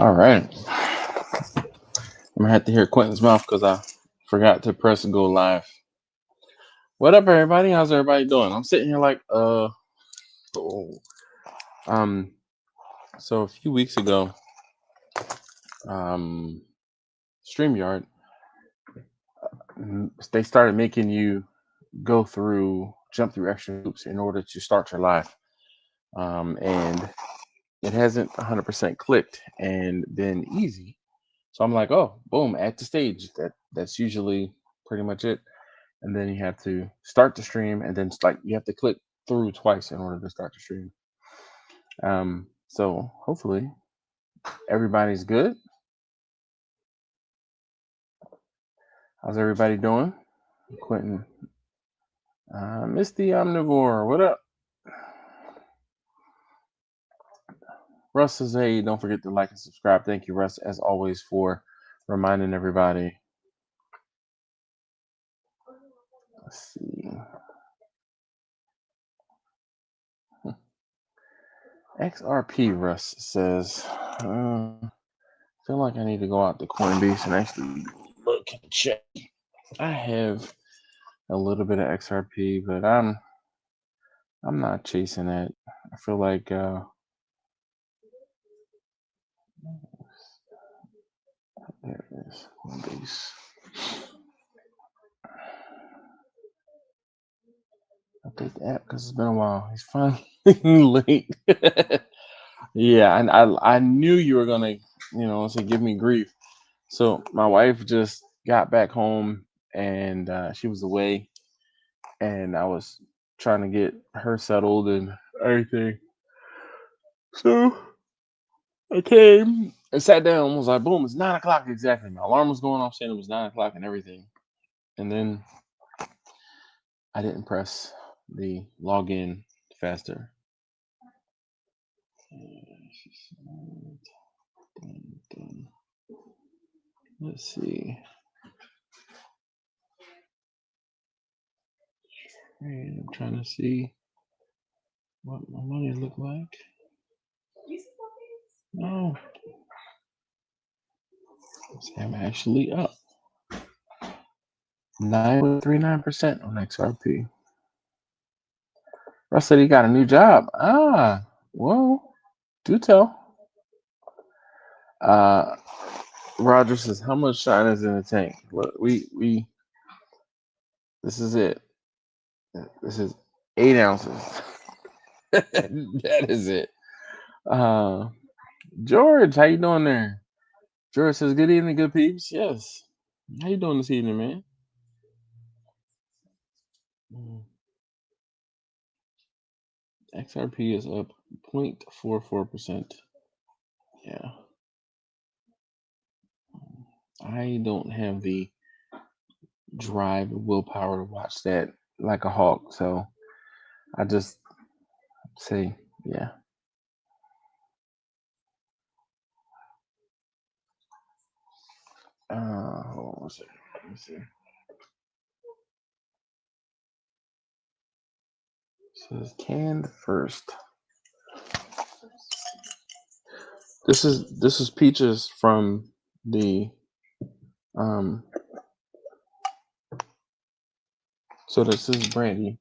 All right. I'm gonna have to hear Quentin's mouth because I forgot to press go live. What up, everybody? How's everybody doing? I'm sitting here like, oh. um. So a few weeks ago, um, StreamYard, they started making you jump through extra hoops in order to start your live, and it hasn't 100% clicked and been easy. So I'm like, oh, boom, at the stage. That's usually pretty much it. And then you have to start the stream, and then you have to click through twice in order to start the stream. So hopefully everybody's good. How's everybody doing? Quentin, Miss the Omnivore, what up? Russ says, hey, don't forget to like and subscribe. Thank you, Russ, as always, for reminding everybody. Let's see. XRP, Russ says, I feel like I need to go out to Coinbase and actually look and check. I have a little bit of XRP, but I'm not chasing it. I feel like there it is. Coinbase. Update the app because it's been a while. He's finally late. Yeah, and I knew you were gonna, say give me grief. So my wife just got back home and she was away, and I was trying to get her settled and everything. So I came and sat down and was like, boom, it's 9 o'clock exactly. My alarm was going off saying it was 9 o'clock and everything. And then I didn't press the login faster. Let's see. I'm trying to see what my money look like. No. I'm actually up 9.39% on XRP. Russ said he got a new job. Well, do tell. Roger says, how much shine is in the tank? Look, we this is it. This is 8 ounces. That is it. George, how you doing there? George says, good evening, good peeps. Yes. How you doing this evening, man? XRP is up 0.44%. Yeah. I don't have the drive willpower to watch that like a hawk, so I just say, yeah. Hold on a second. Let me see. It says canned first. This is peaches from the so this is brandy,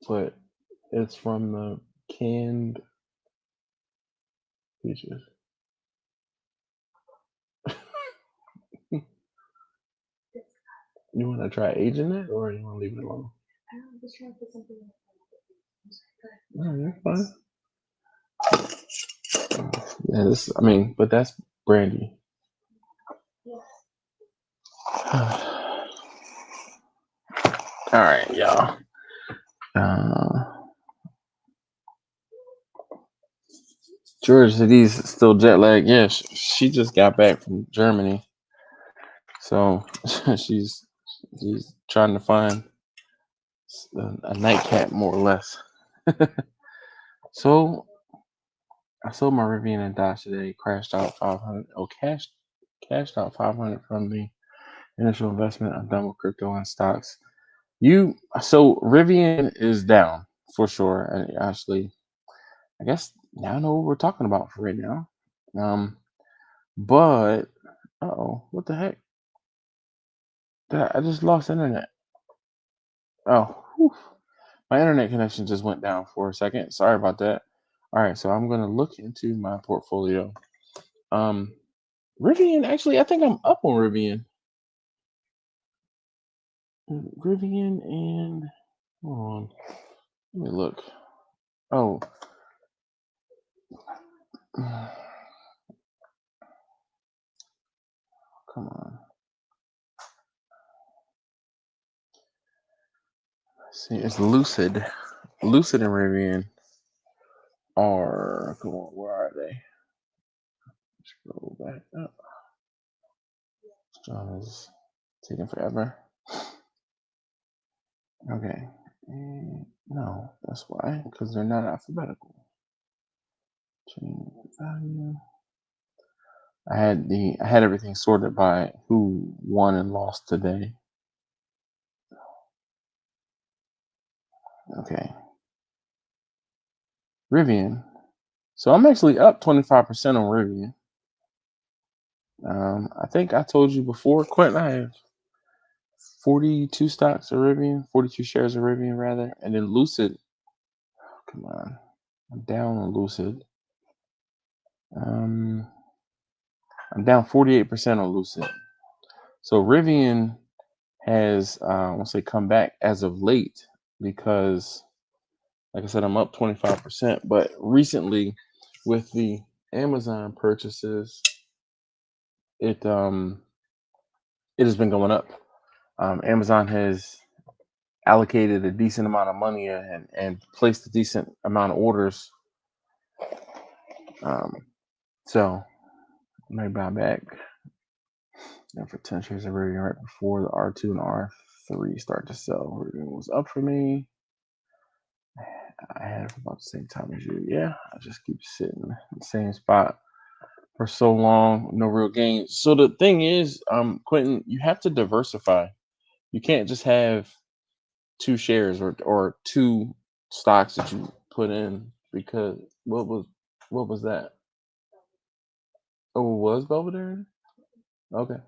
but it's from the canned peaches. You want to try aging it, or you want to leave it alone? I'm just trying to put something in. No, you're fine. Yeah, but that's brandy. All right, y'all. George said he's still jet lagged. Yeah, she just got back from Germany, so she's trying to find a nightcap, more or less. So I sold my Rivian and Dodge today. Crashed out 500. Oh, cashed out 500 from the initial investment. I'm done with crypto and stocks. So Rivian is down for sure. And actually, I guess now I know what we're talking about for right now. But oh, what the heck? I just lost internet. Oh, whew. My internet connection just went down for a second. Sorry about that. All right, so I'm gonna look into my portfolio. Um, Rivian. Actually, I think I'm up on Rivian. Rivian and hold on. Let me look. Oh, come on. See, it's Lucid. Lucid and Rivian are. Come on, where are they? Scroll back up. John is taking forever. Okay. No, that's why, because they're not alphabetical. Change value. I had everything sorted by who won and lost today. Okay. Rivian. So I'm actually up 25% on Rivian. I think I told you before, Quentin, I have 42 stocks of Rivian, 42 shares of Rivian rather, and then Lucid. Come on, I'm down on Lucid. I'm down 48% on Lucid. So Rivian has, I want to say, come back as of late because, like I said, I'm up 25%. But recently, with the Amazon purchases, it has been going up. Amazon has allocated a decent amount of money and placed a decent amount of orders. So I might buy back for 10 shares of Rivian right before the R2 and R3 start to sell. Rivian was up for me. I had it for about the same time as you. Yeah, I just keep sitting in the same spot for so long, no real gains. So the thing is, Quentin, you have to diversify. You can't just have two shares or two stocks that you put in because what was that? Oh, it was Belvedere? Okay,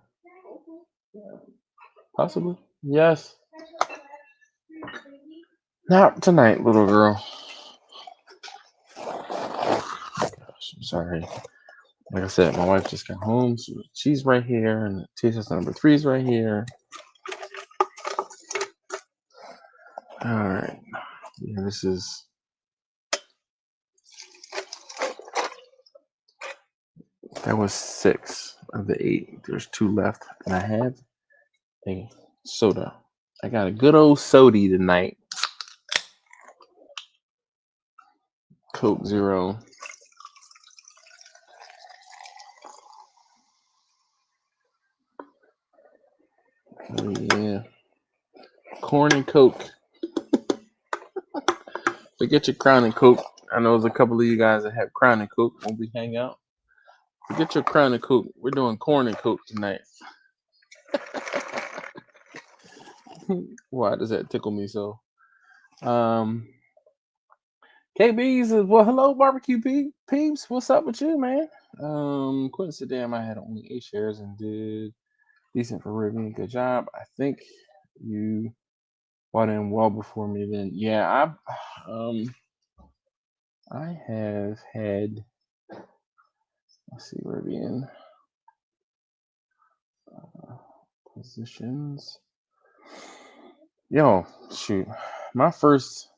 possibly. Yes. Not tonight, little girl. Gosh, I'm sorry. Like I said, my wife just got home, so she's right here, and T-shirt number 3 is right here. All right. Yeah, this is. That was 6 of the 8. There's 2 left, and I have a soda. I got a good old soda tonight. Coke Zero. Oh yeah, corn and Coke. Forget your Crown and Coke. I know there's a couple of you guys that have Crown and Coke when we hang out. Forget your Crown and Coke. We're doing corn and Coke tonight. Why does that tickle me so? KB's is well, hello barbecue peeps. What's up with you, man? Quentin said, damn, I had only 8 shares and did decent for Rivian. Good job. I think you bought in well before me then. Yeah, I have had, let's see, Rivian positions. Yo, shoot. My first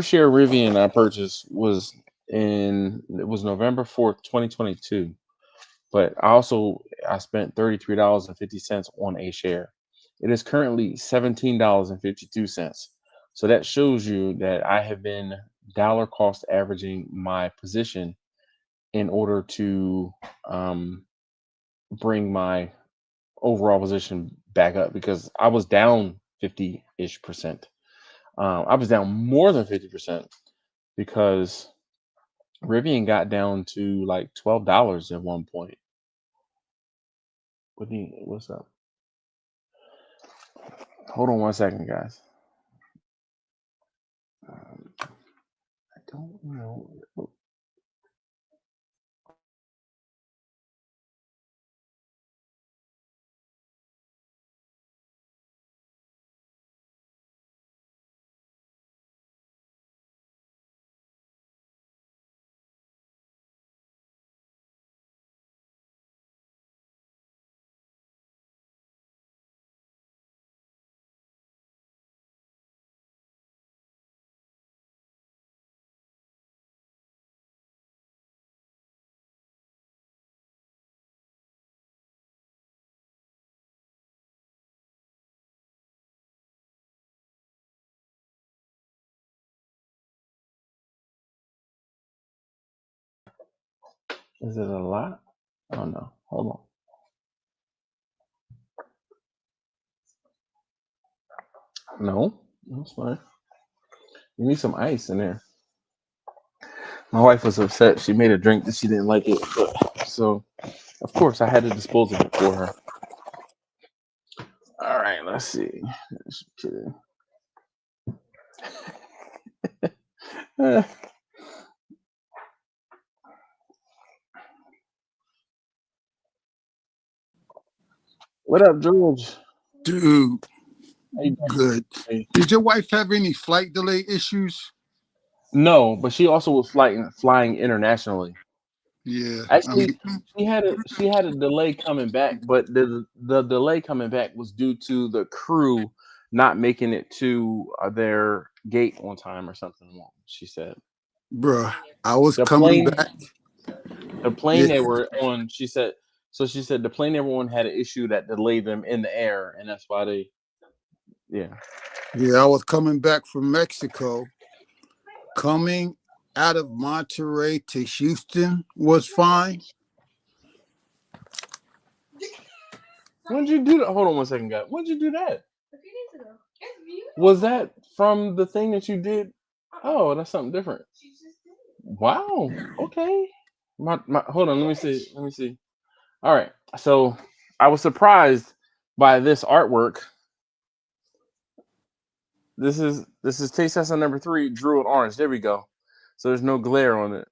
share of Rivian I purchased was November 4th, 2022. But I spent $33.50 on a share. It is currently $17.52. So that shows you that I have been dollar cost averaging my position in order to bring my overall position back up because I was down 50-ish percent. I was down more than 50% because Rivian got down to like $12 at one point. What's up? Hold on one second, guys. I don't know. Is it a lot? Oh no. Hold on. No, that's fine. You need some ice in there. My wife was upset. She made a drink that she didn't like it, so of course I had to dispose of it for her. All right, let's see. Just kidding. Eh, what up, George? Dude, How you doing? good. Hey. Did your wife have any flight delay issues? No, but she also was flying internationally. Yeah, I Actually, mean, she had a delay coming back, but the delay coming back was due to the crew not making it to their gate on time or something. She said bruh, I was the coming plane back. the plane Yeah, they were on. She said the plane they were on had an issue that delayed them in the air, and that's why they yeah. yeah, I was coming back from Mexico. Coming out of Monterey to Houston was fine. When did you do that? Hold on one second, guy. When did you do that? Was that from the thing that you did? Oh, that's something different. Wow. Okay. Hold on. Let me see. Let me see. All right. So I was surprised by this artwork. This is taste tester number 3, Drew and Orange. There we go. So there's no glare on it.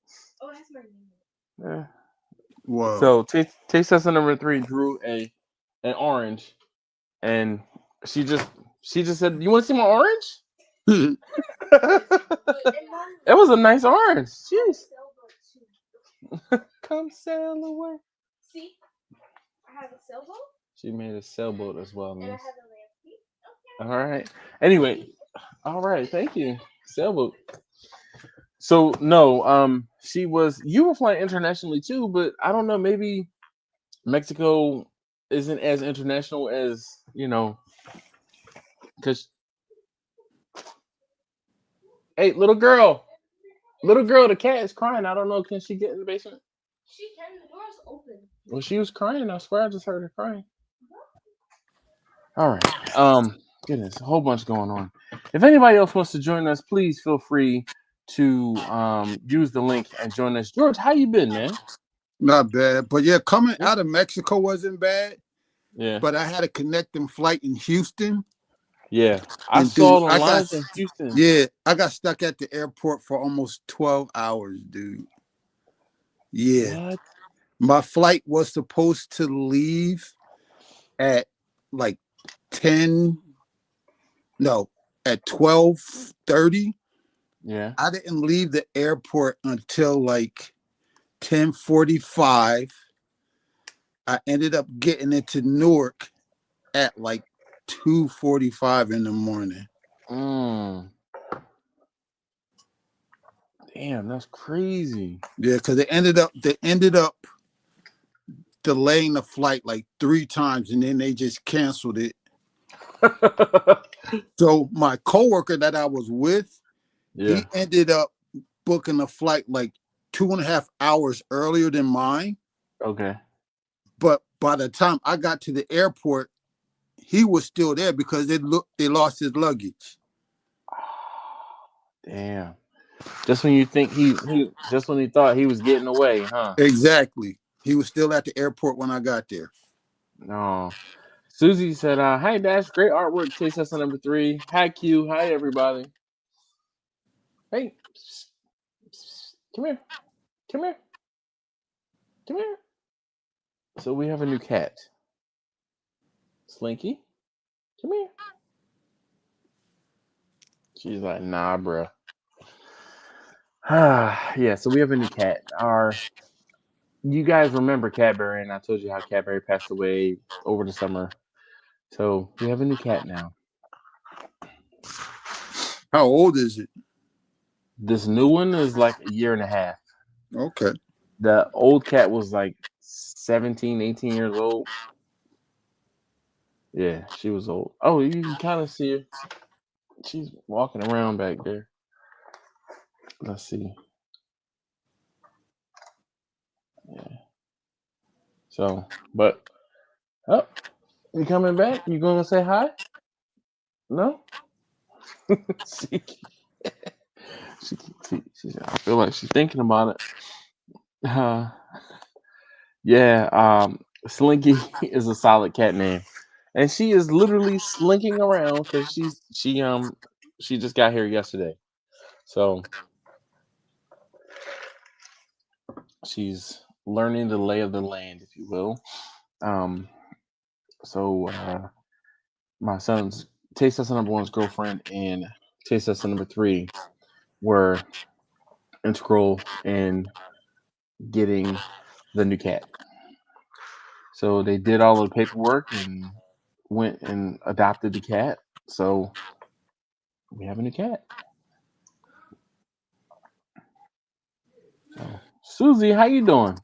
Yeah. Whoa. So taste tester number 3, Drew an orange, and she just she just said, "You want to see my orange?" It was a nice orange. Jeez. Come sail away. She made a sailboat as well, miss. All right. Anyway, all right. Thank you. Sailboat. So no, she was. You were flying internationally too, but I don't know. Maybe Mexico isn't as international as because hey, little girl, the cat is crying. I don't know. Can she get in the basement? Well, she was crying. I swear, I just heard her crying. All right. Goodness, a whole bunch going on. If anybody else wants to join us, please feel free to use the link and join us. George, how you been, man? Not bad. But yeah, coming Yeah. out of Mexico wasn't bad. Yeah. But I had a connecting flight in Houston. Yeah. I And saw dude, the lines in Houston. I got stuck at the airport for almost 12 hours, dude. Yeah. What? My flight was supposed to leave at like 10, no, at 12:30. Yeah. I didn't leave the airport until like 10:45. I ended up getting into Newark at like 2:45 in the morning. Mm. Damn, that's crazy. Yeah, because they ended up delaying the flight like 3 times and then they just canceled it. So my coworker that I was with, Yeah. he ended up booking a flight like 2.5 hours earlier than mine. Okay. But by the time I got to the airport, he was still there because they lost his luggage. Damn. Just when you think he just when he thought he was getting away, huh? Exactly. He was still at the airport when I got there. No. Susie said, "Hi Dash, great artwork. Taste test number 3. Hi Q. Hi everybody. Hey, come here, come here, come here." So we have a new cat, Slinky. Come here. She's like, "Nah, bruh." Yeah. So we have a new cat. You guys remember Cadbury, and I told you how Cadbury passed away over the summer. So we have a new cat now. How old is it? This new one is like a year and a half. Okay. The old cat was like 17, 18 years old. Yeah, she was old. Oh, you can kind of see her. She's walking around back there. Let's see. Yeah. So, but oh, you coming back? You gonna say hi? No. she, I feel like she's thinking about it. Uh, yeah. Slinky is a solid cat name, and she is literally slinking around because she just got here yesterday. So she's learning the lay of the land, if you will. Um, so my son's taste tester number one's girlfriend and taste tester number three were integral in getting the new cat. So they did all the paperwork and went and adopted the cat. So we have a new cat. So Susie, how you doing?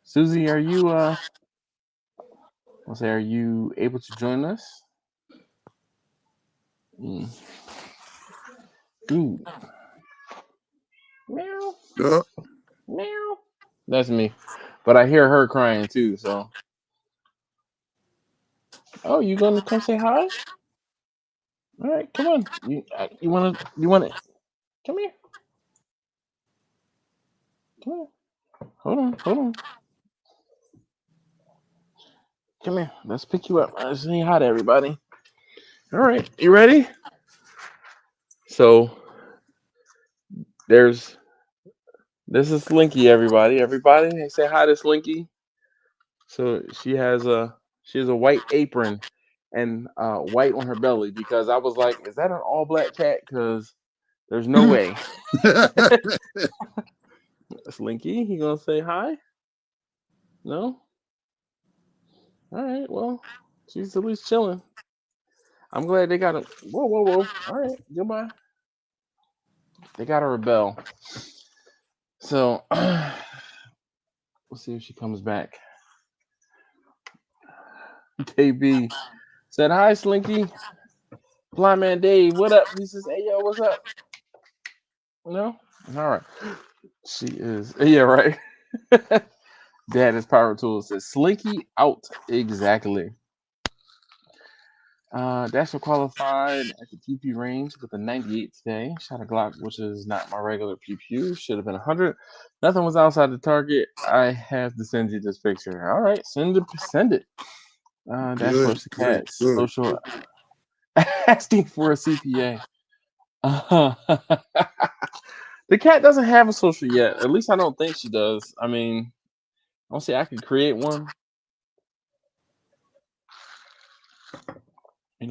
Susie, are you let's say, are you able to join us? Mm. Ooh. Meow. Yeah. Meow. That's me. But I hear her crying too, so oh, you gonna come say hi? All right, come on. You wanna come here. Come here. Hold on. Come here. Let's pick you up. Let's say hi to everybody. All right, you ready? So there's this is Slinky, everybody. Everybody, say hi to Slinky. So she has a white apron and white on her belly because I was like, is that an all black cat? Because there's no way. Slinky, he gonna say hi? No. All right. Well, she's at least chilling. I'm glad they got a. Whoa. All right. Goodbye. They got to rebel. So we'll see if she comes back. KB said hi, Slinky. Blind man Dave, what up? He says, hey yo, what's up? No. All right. She is. Yeah, right. Dad is power tools. Says Slinky out exactly. Dasher qualified at the PP range with a 98 today. Shot a Glock, which is not my regular PPU. Should have been 100. Nothing was outside the target. I have to send you this picture. All right, send it. Dash Good, first the good, cat. good. Social asking for a CPA. The cat doesn't have a social yet. At least I don't think she does. I mean, I'll see. I could create one.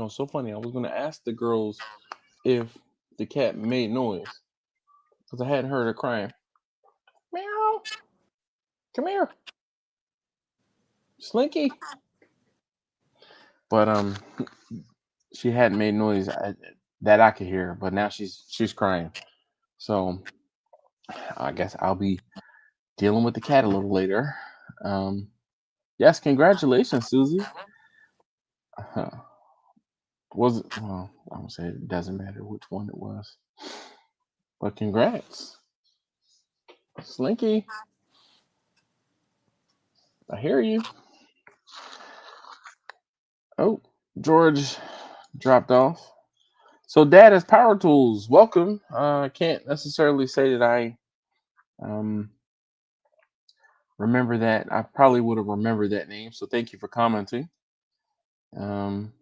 So funny. I was gonna ask the girls if the cat made noise because I hadn't heard her crying. Meow. Come here, Slinky. But she hadn't made noise that I could hear. But now she's crying. So I guess I'll be dealing with the cat a little later. Um, yes, congratulations, Susie. Uh, was it? Well, I would say it doesn't matter which one it was, but congrats, Slinky. I hear you. Oh, George dropped off. So, Dad has power tools. Welcome. I can't necessarily say that I um, remember that. I probably would have remembered that name. So, thank you for commenting. Um,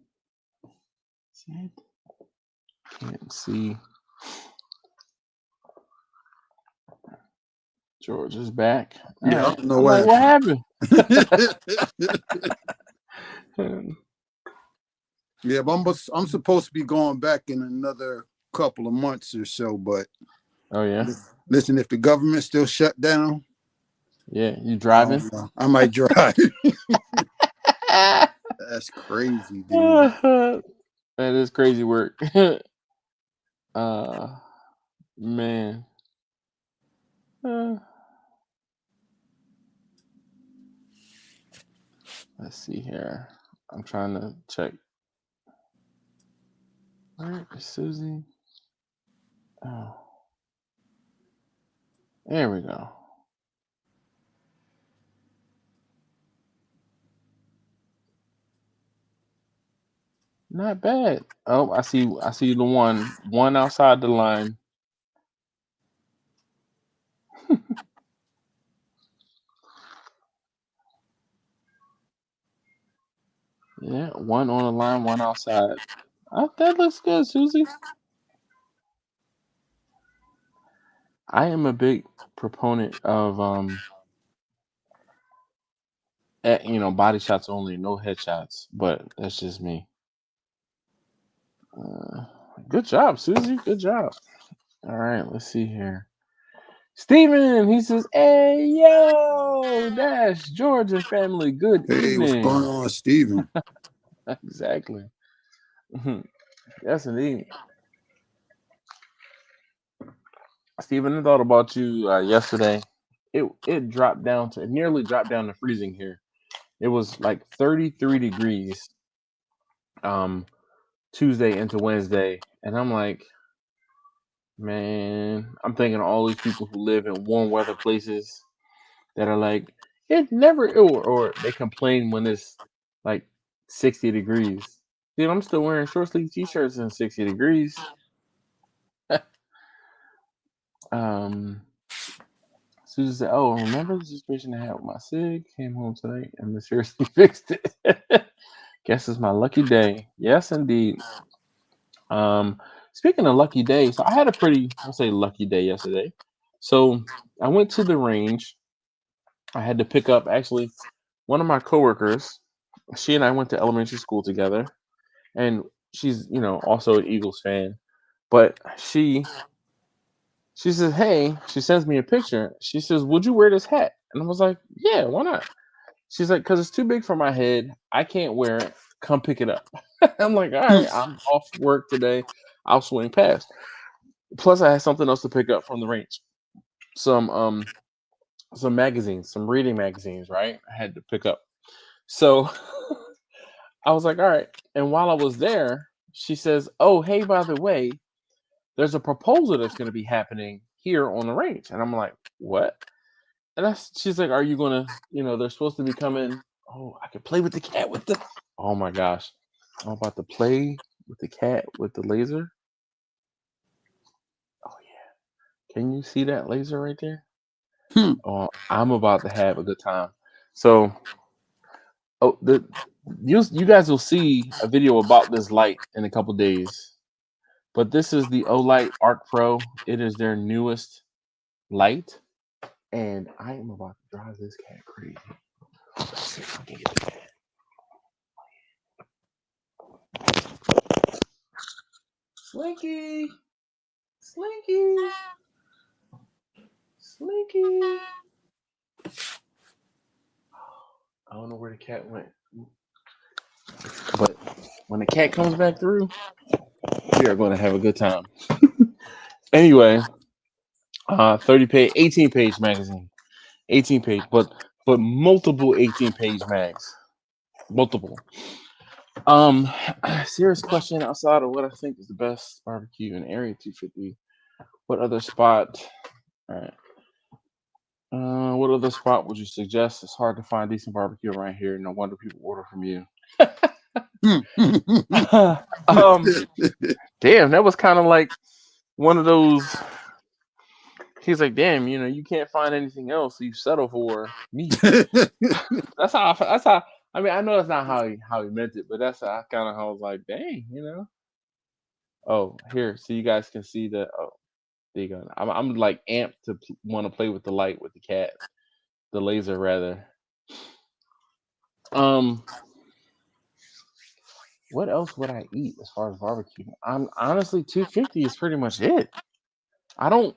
can't see. George is back. All Yeah, I right. don't know I'm what like, what happened. happened? Yeah, but I'm supposed to be going back in another couple of months or so. But Oh yeah, listen, if the government still shut down, yeah. You I driving? don't know. I might drive. That's crazy, dude. That is crazy work. uh, man. Uh, let's see here. I'm trying to check. Where is Susie? Oh, there we go. Not bad. Oh, I see the one outside the line. Yeah, one on the line, one outside. That looks good, Susie. I am a big proponent of body shots only, no headshots. But that's just me. Uh, Good job, Susie. Good job. All right, let's see here. Steven, he says, "Hey yo, Dash, George and family, good Hey, what's going evening." on, Steven? Exactly. Yes, indeed. Steven, I thought about you yesterday. It dropped down to it nearly dropped down to freezing here. It was like 33 degrees um Tuesday into Wednesday, and I'm like, man, I'm thinking of all these people who live in warm weather places that are like, it never, or they complain when it's like 60 degrees. Dude, I'm still wearing short sleeve t-shirts in 60 degrees. um, Susan said, "Oh, remember the situation I had with my SIG? Came home tonight and mysteriously fixed it. Guess it's my lucky day." Yes, indeed. Um, Speaking of lucky day, so I had a pretty, I'll say, lucky day yesterday. So I went to the range. I had to pick up actually one of my coworkers. She and I went to elementary school together, and she's also an Eagles fan. But she says, "Hey," she sends me a picture. She says, "Would you wear this hat?" And I was like, "Yeah, why not?" She's like, "Because it's too big for my head. I can't wear it. Come pick it up." I'm like, "All right, I'm off work today. I'll swing past." Plus, I had something else to pick up from the range. Some some magazines, some reading magazines, right? I had to pick up. So I was like, "All right." And while I was there, she says, "Oh, hey, by the way, there's a proposal that's going to be happening here on the range." And I'm like, "What?" And she's like, "Are you gonna? They're supposed to be coming. Oh, I could play with the cat with the. Oh my gosh, I'm about to play with the cat with the laser. Oh yeah, can you see that laser right there? Hmm. Oh, I'm about to have a good time. So, oh, you guys will see a video about this light in a couple days. But this is the Olight Arc Pro. It is their newest light, and I am about to drive this cat crazy. Let's see if I can get the cat. Slinky, Slinky, Slinky. I don't know where the cat went, but when the cat comes back through, we are going to have a good time. Anyway, 30 page, 18 page magazine, 18 page, but multiple 18 page mags, multiple. Um, Serious question outside of what I think is the best barbecue in Area 250. What other spot? All right. What other spot would you suggest? It's hard to find decent barbecue around here. No wonder people order from you. um, Damn, that was kind of like one of those. He's like, damn, you can't find anything else, so you settle for me. That's how. That's how. I mean, I know that's not how he meant it, but that's kind of how I was like, dang. Oh, here, so you guys can see the. Oh, there you go. I'm like amped to want to play with the light with the cat, the laser rather. Um, what else would I eat as far as barbecue? I'm honestly 250 is pretty much it. I don't.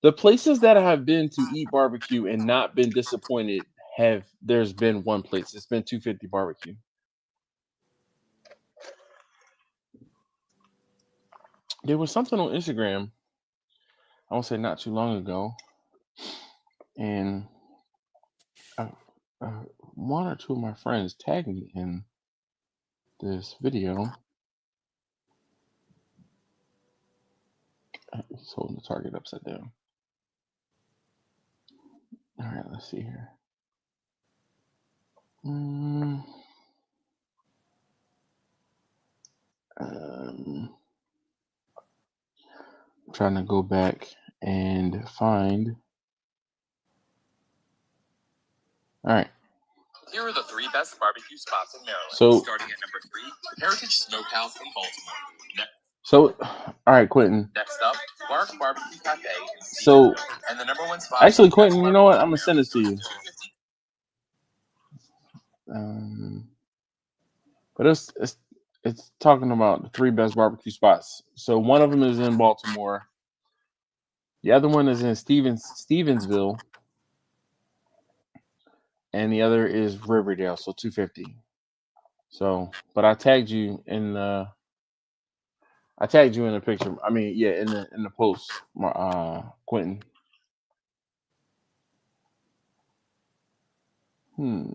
The places that I have been to eat barbecue and not been disappointed have there's been one place. It's been 250 barbecue. There was something on Instagram. I won't say not too long ago, and uh, uh, one or two of my friends tagged me in this video. He's holding the target upside down. All right, let's see here. Mm, Um, trying to go back and find. All right. Here are the three best barbecue spots in Maryland. So starting at number 3, Heritage Smokehouse in Baltimore. So, all right, Quentin. Next up, Bark Barbecue Cafe in so, and the number 1 spot. Actually, Quentin, you know what? I'm gonna send this to you. Um, but it's talking about the 3 best barbecue spots. So one of them is in Baltimore. The other one is in Stevensville, and the other is Riverdale. So 250. So, but I tagged you in the picture. I mean, yeah, in the post, Quentin. Hmm.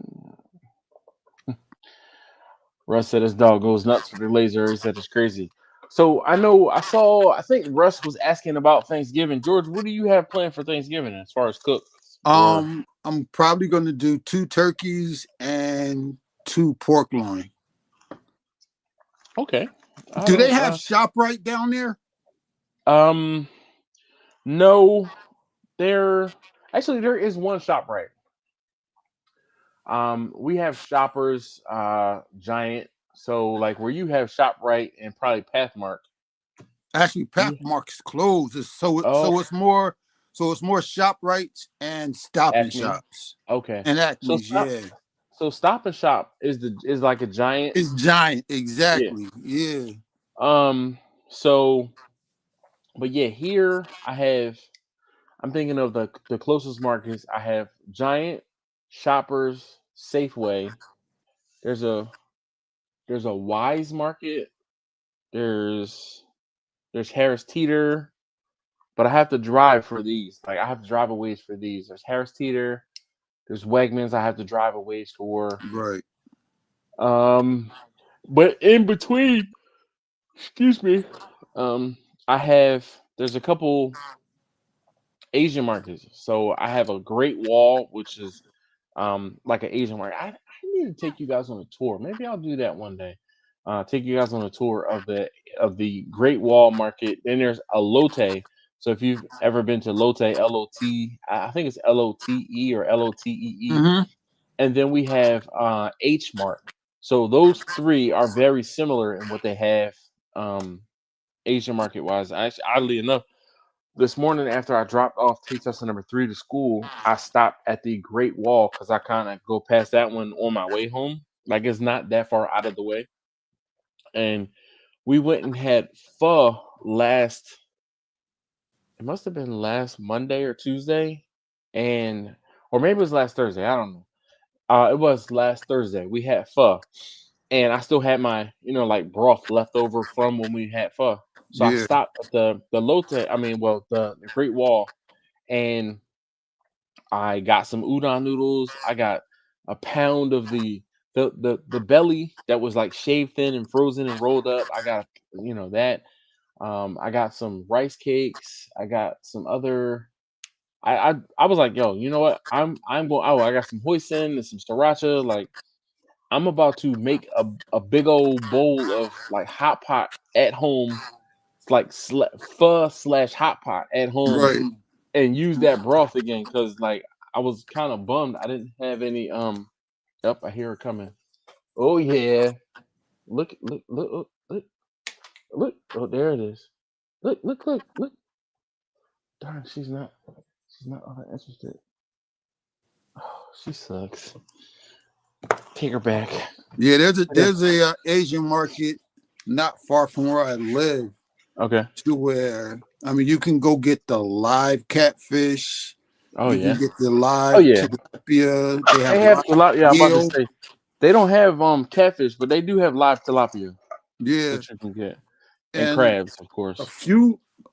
Russ said his dog goes nuts with the laser. He said it's crazy. So I know I saw. I think Russ was asking about Thanksgiving. George, what do you have planned for Thanksgiving as far as cooks? Or I'm probably going to do 2 turkeys and 2 pork loin. Okay. Do they have ShopRite down there? No. There is one ShopRite. We have Shoppers, Giant. So like where you have ShopRite and probably Pathmark. Actually, Pathmark's closed. So it's more ShopRites and Stop and Acme. Shops. Okay. And So Acme's, yeah. So Stop and Shop is like a Giant. It's Giant, Yeah. exactly. Yeah. So, but yeah, here I'm thinking of the closest markets. I have Giant, Shoppers, Safeway. There's a Wise Market. There's Harris Teeter, but I have to drive for these. Like I have to drive a ways for these. There's Harris Teeter. There's Wegmans. I have to drive a ways for. Right. But in between, excuse me, there's a couple Asian markets. So I have a Great Wall, which is like an Asian market. I need to take you guys on a tour. Maybe I'll do that one day. Take you guys on a tour of the Great Wall Market. Then there's a Lotte. So if you've ever been to Lotte, L-O-T, I think it's L-O-T-E or L-O-T-E-E. Mm-hmm. And then we have H Mart. So those 3 are very similar in what they have Asian market wise. Actually, oddly enough, this morning after I dropped off Taste Tester number 3 to school, I stopped at the Great Wall because I kind of go past that one on my way home. Like it's not that far out of the way. And we went and had pho last. It must have been last Monday or Tuesday, and or maybe it was last Thursday. I don't know. It was last Thursday. We had pho, and I still had my like broth left over from when we had pho. So I Yeah. stopped at the Lotte. I mean, well, the Great Wall, and I got some udon noodles. I got a pound of the belly that was like shaved thin and frozen and rolled up. I got that. I got some rice cakes. I got some other. I was like, yo, you know what? I'm going. Oh, I got some hoisin and some sriracha. Like I'm about to make a big old bowl of like hot pot at home. It's like pho slash hot pot at home Right. and use that broth again because like I was kind of bummed I didn't have any. Up, I hear it coming. Oh yeah, look. Oh, there it is. Look. Darn, she's not all that interested. Oh, she sucks. Take her back. Yeah, Yeah. there's a Asian market not far from where I live, Okay. to where you can go get the live catfish, Oh you can yeah. get the Oh live yeah. tilapia, they have They have live a lot. Yeah, I'm about to eel. say they don't have catfish, but they do have live tilapia Yeah. that you can get and And crabs, of course.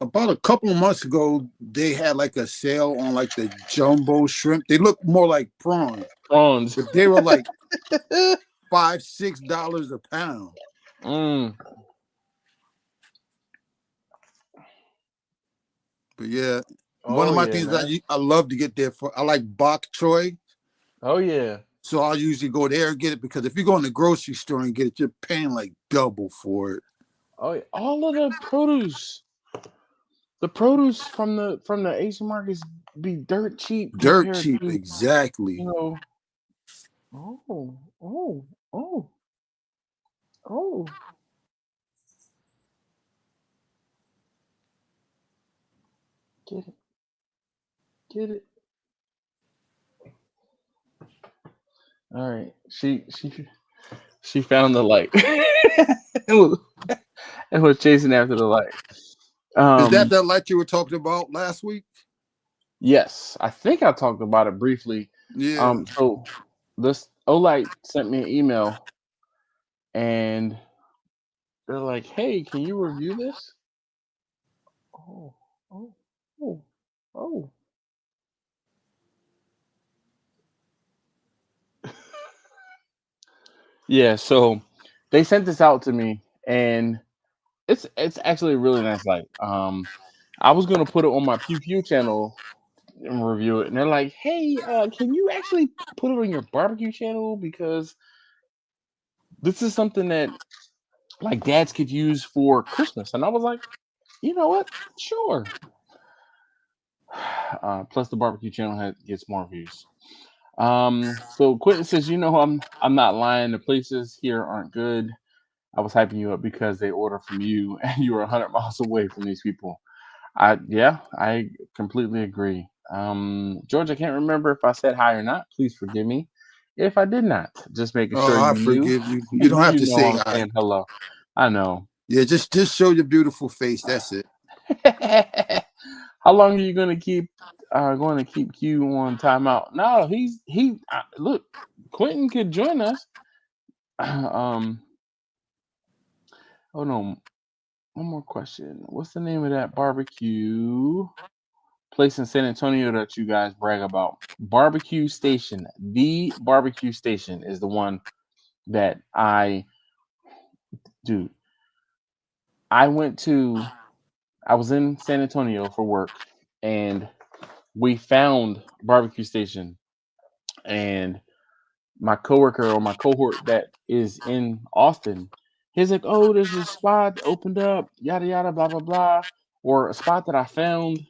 about a couple of months ago, they had like a sale on like the jumbo shrimp. They look more like prawns, Prawns. but they were like $5-6 a pound. Mm. But yeah, one of Oh my yeah, things man. I love to get there for, I like bok choy. Oh yeah. So I'll usually go there and get it, because if you go in the grocery store and get it, you're paying like double for it. Oh, yeah, all of the produce from the Asian markets be dirt cheap Dirt compared cheap, to, you exactly. know. Oh, oh, oh, oh. Get it, get it. All right. She found the light. it was it was chasing after the light. Is that Um, that light you were talking about last week? yes, I think I talked about it briefly. Yeah. So this Olight sent me an email and they're like, "Hey, can you review this?" Oh, oh, oh, oh. Yeah. So they sent this out to me, and it's actually a really nice light. I was gonna put it on my Pew Pew channel and review it, and they're like, "Hey, can you actually put it on your barbecue channel because this is something that like dads could use for Christmas?" And I was like, "You know what? Sure." Plus, the barbecue channel gets more views. So Quentin says, I'm not lying. The places here aren't good. I was hyping you up because they order from you, and you are 100 miles away from these people. I completely agree. George, I can't remember if I said hi or not. Please forgive me if I did not. Just making Oh, sure I you knew. forgive you. You don't have You to know say I'm hi. saying hello. I know. Yeah, just show your beautiful face. That's it. How long are you going to keep Q on timeout? No, look. Quentin could join us. um, hold on. One more question. What's the name of that barbecue place in San Antonio that you guys brag about? Barbecue Station. The Barbecue Station is the one that I do. I went to. I was in San Antonio for work, and we found Barbecue Station, and my coworker or my cohort that is in Austin, he's like, "Oh, there's a spot opened up, yada yada, blah blah blah," or a spot that I found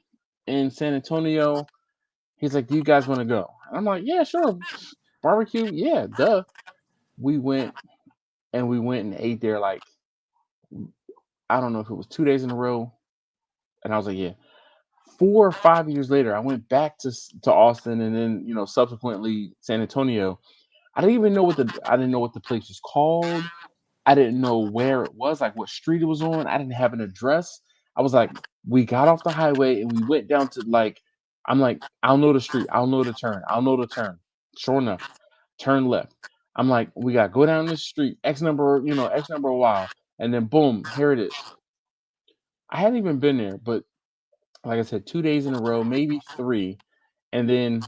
in San Antonio. He's like, "Do you guys want to go?" And I'm like, "Yeah, sure, barbecue, yeah, duh." We went and ate there like I don't know if it was 2 days in a row, and I was like, "Yeah." 4 or 5 years later, I went back to Austin, and then subsequently San Antonio. I didn't know what the place was called. I didn't know where it was, like what street it was on. I didn't have an address. I was like, we got off the highway and we went down to like, I'm like, I'll know the street. I'll know the turn. I'll know the turn. Sure enough, turn left. I'm like, we got to go down this street, X number of while. And then boom, here it is. I hadn't even been there, but like I said, 2 days in a row, maybe three. And then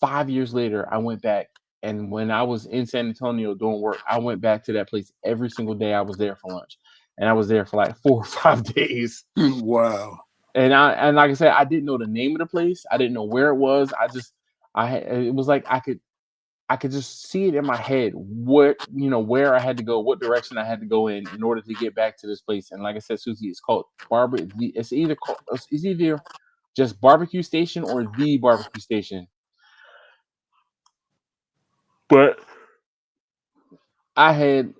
5 years later, I went back. And when I was in San Antonio doing work, I went back to that place every single day I was there for lunch. And I was there for like 4 or 5 days. Wow. And like I said, I didn't know the name of the place. I didn't know where it was. It was like I could just see it in my head where I had to go, what direction I had to go in order to get back to this place. And like I said, Susie, it's called it's either just barbecue station or the barbecue station. But I had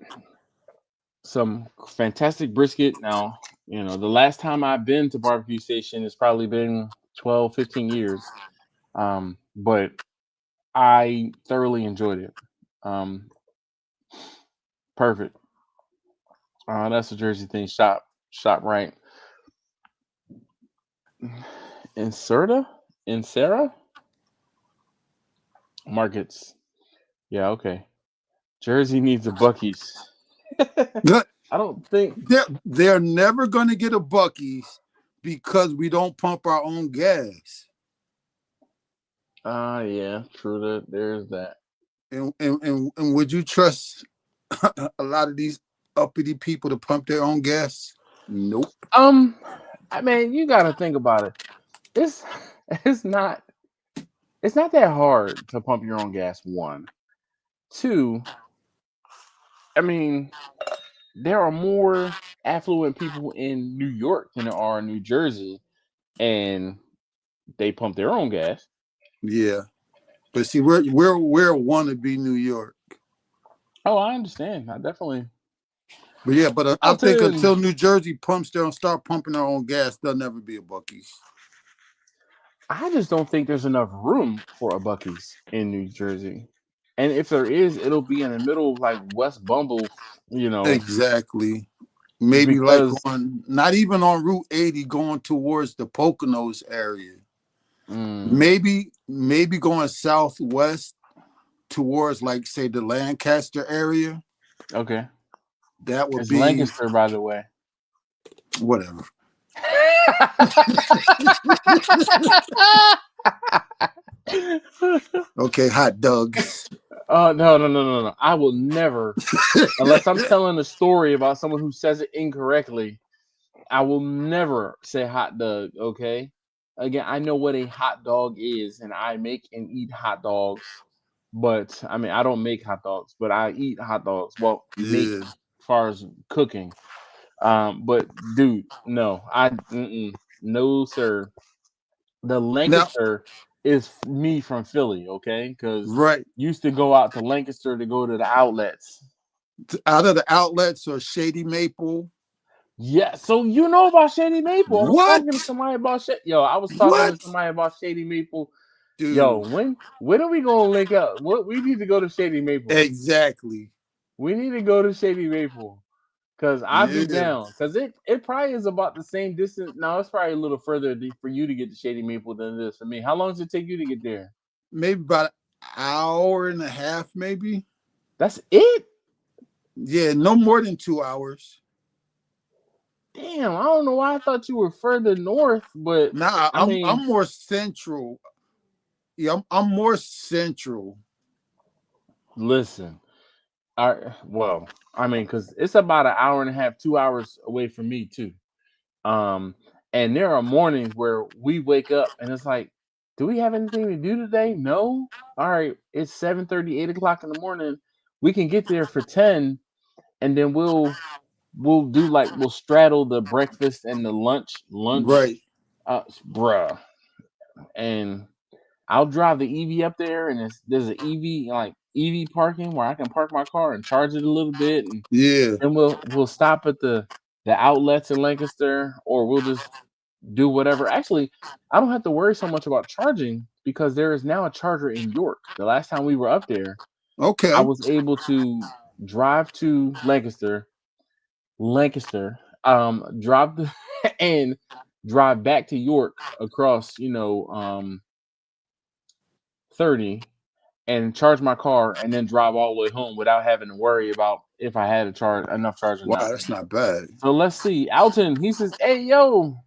some fantastic brisket. Now, the last time I've been to barbecue station has probably been 12, 15 years. But I thoroughly enjoyed it. Um, Perfect. That's a Jersey thing. Shop right. Inserta? Insera? Markets. Yeah, okay. Jersey needs a Bucky's. They're, I don't think. they're never going to get a Bucky's because we don't pump our own gas. Yeah, true that there's that. And would you trust a lot of these uppity people to pump their own gas? Nope. Um, I mean, you got to think about it. It's it's not it's not that hard to pump your own gas. One, two. I mean, there are more affluent people in New York than there are in New Jersey, and they pump their own gas. Yeah, but see, we're wannabe New York. Oh, I understand. I definitely. But yeah, but I think Alton, until New Jersey pumps their own, start pumping their own gas, there'll never be a Bucky's. I just don't think there's enough room for a Bucky's in New Jersey. And if there is, it'll be in the middle of like West Bumble, you know, Exactly. Maybe like because on not even on Route 80 going towards the Poconos area. mm, Maybe going southwest towards like say the Lancaster area. okay. That would It's be Lancaster, by the way. whatever. Okay, hot dogs. Oh no. I will never, unless I'm telling a story about someone who says it incorrectly, I will never say hot dog, okay? Again, I know what a hot dog is, and I make and eat hot dogs. But I mean, I don't make hot dogs, but I eat hot dogs. Well, make Yeah. as far as cooking. But dude, no, no, sir. The Now, Lancaster is me from Philly, okay? Because right used to go out to Lancaster to go to the outlets. out of the outlets or Shady Maple. Yeah, so you know about Shady Maple. I was talking to What? somebody about Yo, I was talking to What? somebody about Shady Maple. Yo, Dude, when are we gonna link up? What we need to go to Shady Maple. exactly. We need to go to Shady Maple. Cause I'd be Yeah. down. Cause it probably is about the same distance. No, it's probably a little further for you to get to Shady Maple than it is for me. How long does it take you to get there? Maybe about an hour and a half, maybe. That's it? Yeah, no more than 2 hours. Damn, I don't know why I thought you were further north, but Nah, I mean, I'm more central. Yeah, I'm more central. listen. Well, I mean, cause it's about an hour and a half, 2 hours away from me too. Um, and there are mornings where we wake up and it's like, do we have anything to do today? No. All right, it's 7:30, 8 o'clock in the morning. We can get there for 10, and then we'll do like we'll straddle the breakfast and the lunch, Right. bruh. And I'll drive the EV up there, and there's an EV like EV parking where I can park my car and charge it a little bit, and Yeah. then we'll stop at the outlets in Lancaster, or we'll just do whatever. Actually, I don't have to worry so much about charging because there is now a charger in York. The last time we were up there, I Okay. was able to drive to Lancaster, drive the and drive back to York across, 30 and charge my car and then drive all the way home without having to worry about if I had a charge enough charge or Wow, not. that's not bad. So let's see. Alton, he says, "Hey yo,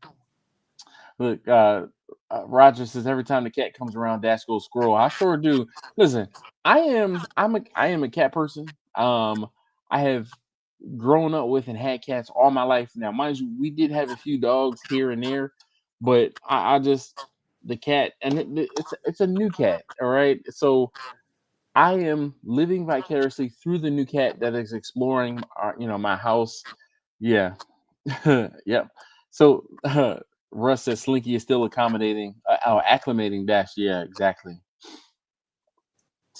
look." Roger says every time the cat comes around, Dash goes squirrel. I sure do. Listen, I am a cat person. I have grown up with and had cats all my life. Now, mind you, we did have a few dogs here and there, but I just the cat, and it's a new cat. All right, so I am living vicariously through the new cat that is exploring, my house. Yeah, yep. So Russ says Slinky is still acclimating Dash. Yeah, exactly.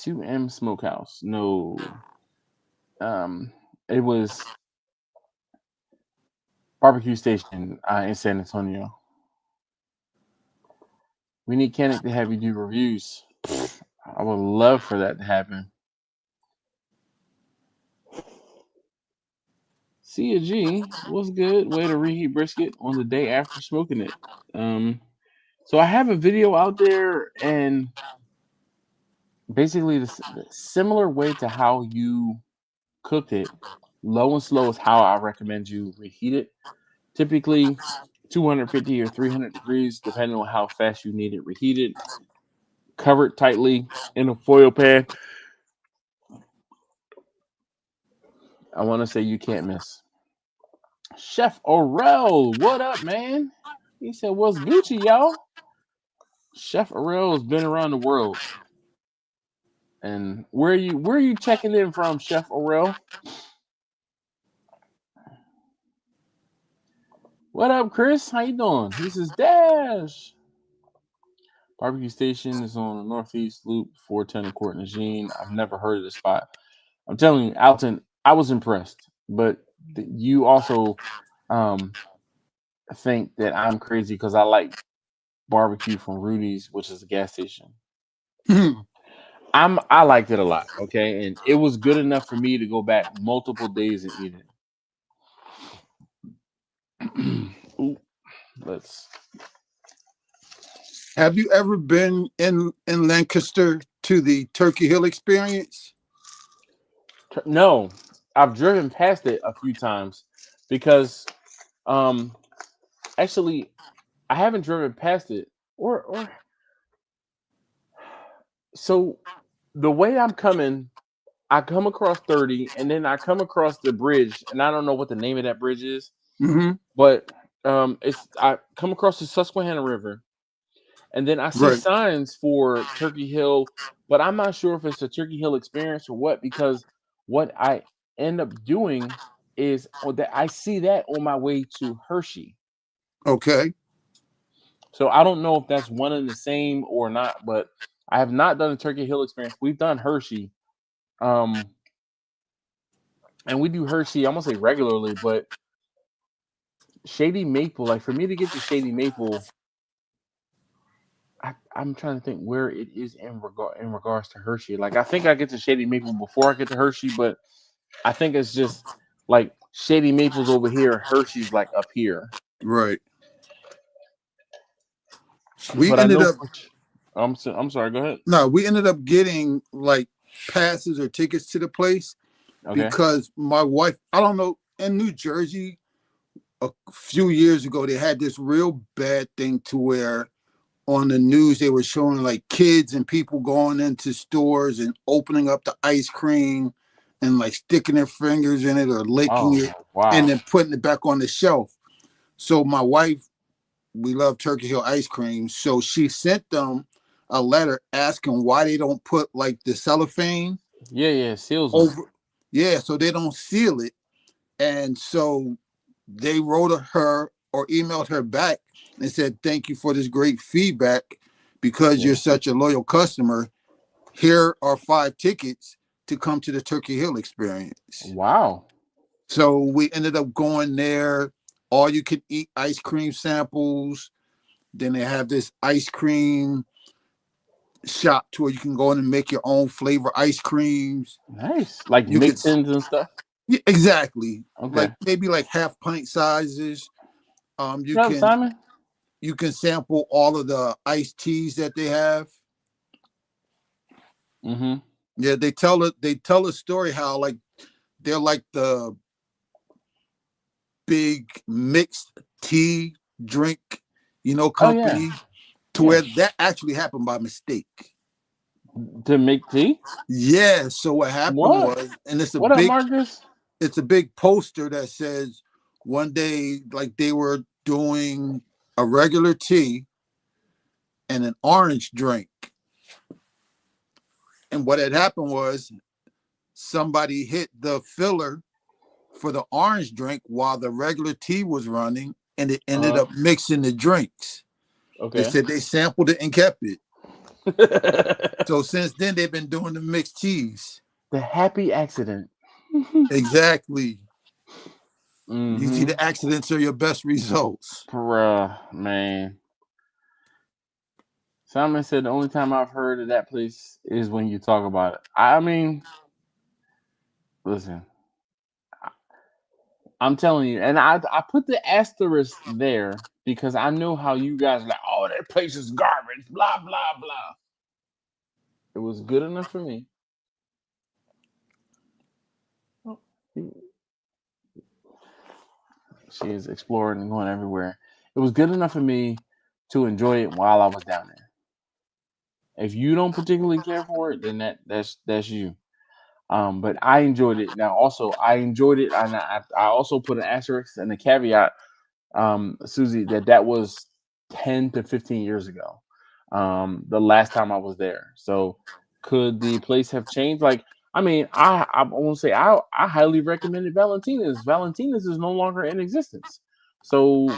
2M Smokehouse. No, it was barbecue station in San Antonio. We need Kennick to have you do reviews. I would love for that to happen. Cia G, what's good? Way to reheat brisket on the day after smoking it. Um, so I have a video out there, and basically the similar way to how you cooked it, low and slow is how I recommend you reheat it. Typically 250 or 300 degrees, depending on how fast you need it reheated. Cover it tightly in a foil pan. I want to say you can't miss. Chef Orel, what up, man? He said, "What's Gucci, y'all?" Chef Orel has been around the world. And where are you checking in from, Chef Orel? What up, Chris? How you doing? He says, Dash. Barbecue Station is on the Northeast Loop, 410 and Court and Jean. I've never heard of the spot. I'm telling you, Alton, I was impressed. But you also um, think that I'm crazy because I like barbecue from Rudy's, which is a gas station. I liked it a lot, okay, and it was good enough for me to go back multiple days and eat it. Ooh, let's Have you ever been in Lancaster to the Turkey Hill experience? no, I've driven past it a few times because um actually I haven't driven past it or so the way I'm coming, I come across 30 and then I come across the bridge and I don't know what the name of that bridge is, Mm-hmm. but it's I come across the Susquehanna River and then I see Right. signs for Turkey Hill, but I'm not sure if it's a Turkey Hill experience or what because what I end up doing is that I see that on my way to Hershey. Okay. So I don't know if that's one and the same or not, but I have not done a Turkey Hill experience. We've done Hershey, um, and we do Hershey. I'm gonna say regularly, but Shady Maple, like for me to get to Shady Maple, I'm trying to think where it is in regards to Hershey. Like I think I get to Shady Maple before I get to Hershey, but I think it's just like Shady Maple's over here, Hershey's like up here. Right. We But I ended know up for I'm sorry. Go ahead. no, we ended up getting like passes or tickets to the place Okay. because my wife, I don't know, in New Jersey a few years ago they had this real bad thing to where on the news they were showing like kids and people going into stores and opening up the ice cream and like sticking their fingers in it or licking Oh it and wow. then putting it back on the shelf. So my wife, we love Turkey Hill ice cream, so she sent them a letter asking why they don't put like the cellophane Yeah, yeah. Seals them. over, yeah, so they don't seal it. And so they wrote her or emailed her back and said, "Thank you for this great feedback. Because you're Yeah. such a loyal customer, here are 5 tickets to come to the Turkey Hill experience." Wow. So we ended up going there. All you could eat ice cream samples. Then they have this ice cream shop to where you can go in and make your own flavor ice creams. Nice. Like You could, mix-ins and stuff. yeah, exactly, Okay. like maybe like half pint sizes. You What up, can Simon? sample all of the iced teas that they have. Mm-hmm. Yeah, they tell a story how like they're like the big mixed tea drink, Oh yeah. company, to Yeah. where that actually happened by mistake. To make tea? Yeah, so what happened What? was, and What up, Marcus? it's a big poster that says one day like they were doing a regular tea and an orange drink. And what had happened was somebody hit the filler for the orange drink while the regular tea was running and it ended Uh up mixing the drinks. They okay. said they sampled it and kept it. So since then they've been doing the mixed teas. The happy accident. Exactly. Usually Mm-hmm. the accidents are your best results. Bruh, man. Simon said the only time I've heard of that place is when you talk about it. I mean, listen, I'm telling you, and I put the asterisk there because I know how you guys are like, oh, that place is garbage, blah blah blah. It was good enough for me. Oh, she is exploring and going everywhere. It was good enough for me to enjoy it while I was down there. If you don't particularly care for it, then that's you. But I enjoyed it. Now, also, I enjoyed it, and I also put an asterisk and a caveat, Susie, that was 10 to 15 years ago. The last time I was there. So, could the place have changed? Like, I mean, I won't say I highly recommended Valentina's. Valentina's is no longer in existence. So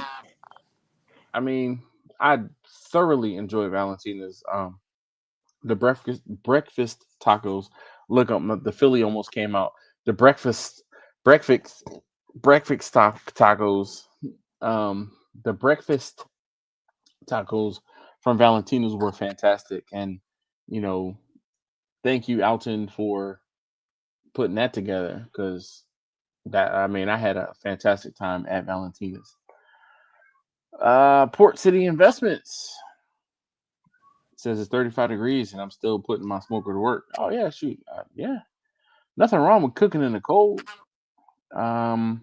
I mean, I thoroughly enjoy Valentina's the breakfast tacos. Look up the Philly almost came out. The breakfast tacos. The breakfast tacos from Valentina's were fantastic, and you know, thank you Alton for putting that together because that I mean I had a fantastic time at Valentina's. Port City Investments says it's 35 degrees and I'm still putting my smoker to work. Oh yeah, shoot, yeah, nothing wrong with cooking in the cold. Um,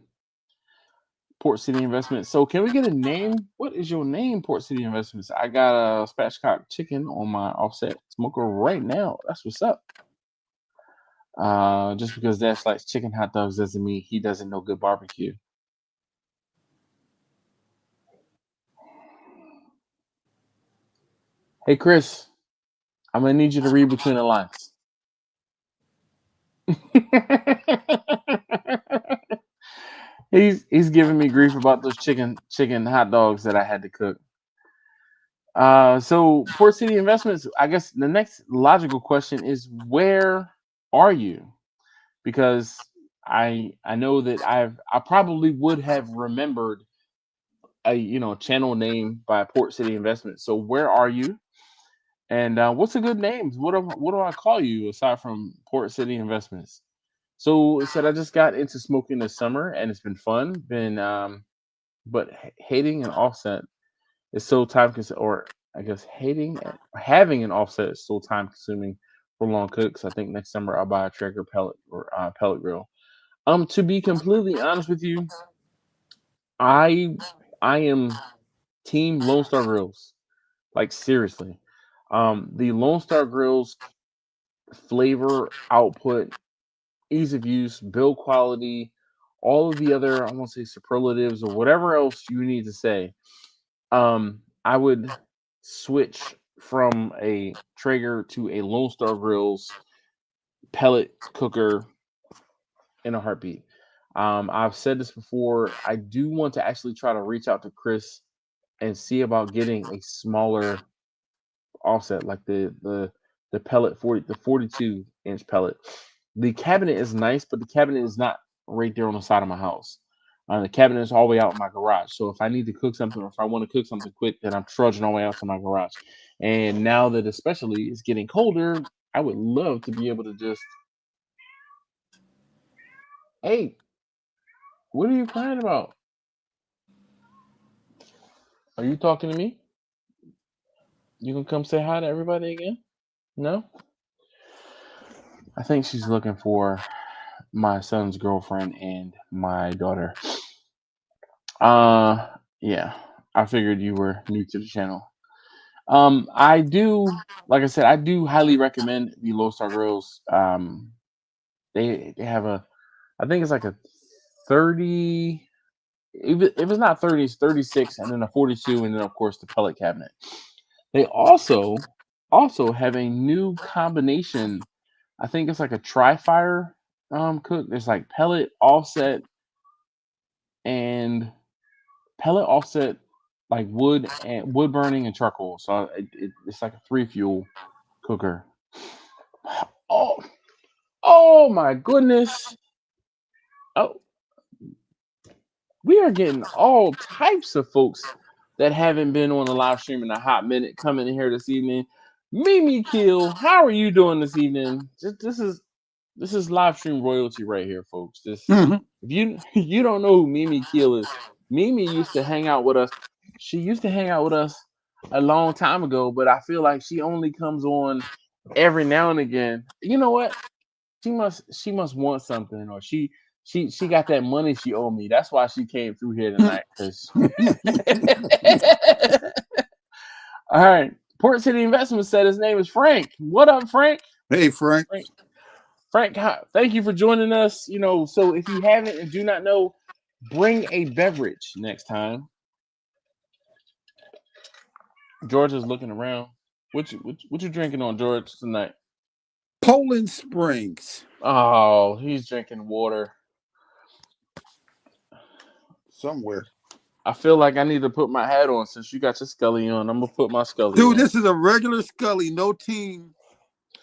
Port City Investments. So can we get a name? What is your name, Port City Investments? I got a spatchcock chicken on my offset smoker right now. That's what's up. Just because Dash likes chicken hot dogs doesn't mean he doesn't know good barbecue. Hey Chris, I'm gonna need you to read between the lines. He's giving me grief about those chicken hot dogs that I had to cook. So Port City Investments. I guess the next logical question is where are you? Because I know that I probably would have remembered a channel name by Port City Investments. So where are you? And what's a good name? What do I call you aside from Port City Investments? So it said I just got into smoking this summer and it's been fun. Been but hating an offset is so time consuming, or I guess having an offset is so time consuming for long cooks. I think next summer I'll buy a Traeger pellet or pellet grill. To be completely honest with you, I I am team Lone Star Grills. Like seriously, the Lone Star Grills flavor output, ease of use, build quality, all of the other I won't say superlatives or whatever else you need to say. I would switch from a Traeger to a Lone Star Grills pellet cooker in a heartbeat. I've said this before. I do want to actually try to reach out to Chris and see about getting a smaller offset, like the pellet 42-inch pellet. The cabinet is nice, but the cabinet is not right there on the side of my house. The cabinet is all the way out in my garage. So if I need to cook something, or if I want to cook something quick, then I'm trudging all the way out to my garage. And now that especially it's getting colder, I would love to be able to just, hey, what are you crying about? Are you talking to me? You can come say hi to everybody again? No? I think she's looking for my son's girlfriend and my daughter. Uh yeah. I figured you were new to the channel. I do like I said, I do highly recommend the Low Star Girls. They have a I think it's like a 30, if it's not 30, it's 36, and then a 42, and then of course the pellet cabinet. They also have a new combination. I think it's like a tri-fire cook. There's like and pellet offset like wood burning and charcoal. So it's like a three fuel cooker. Oh, oh my goodness. Oh, we are getting all types of folks that haven't been on the live stream in a hot minute coming in here this evening. Mimi Kill, how are you doing this evening? This is live stream royalty right here, folks. This Mhm. if you you don't know who Mimi Kill is, Mimi used to hang out with us. She used to hang out with us a long time ago, but I feel like she only comes on every now and again. You know what? She must want something, or she got that money she owed me. That's why she came through here tonight. Cause all right, Port City Investment said his name is Frank. What up, Frank? Hey, Frank. Frank, Frank, thank you for joining us. So if you haven't and do not know, bring a beverage next time. George is looking around. What you drinking on, George, tonight? Poland Springs. Oh, he's drinking water. Somewhere. I feel like I need to put my hat on since you got your Scully on. I'm gonna put my Scully Dude, on. this is a regular Scully, no team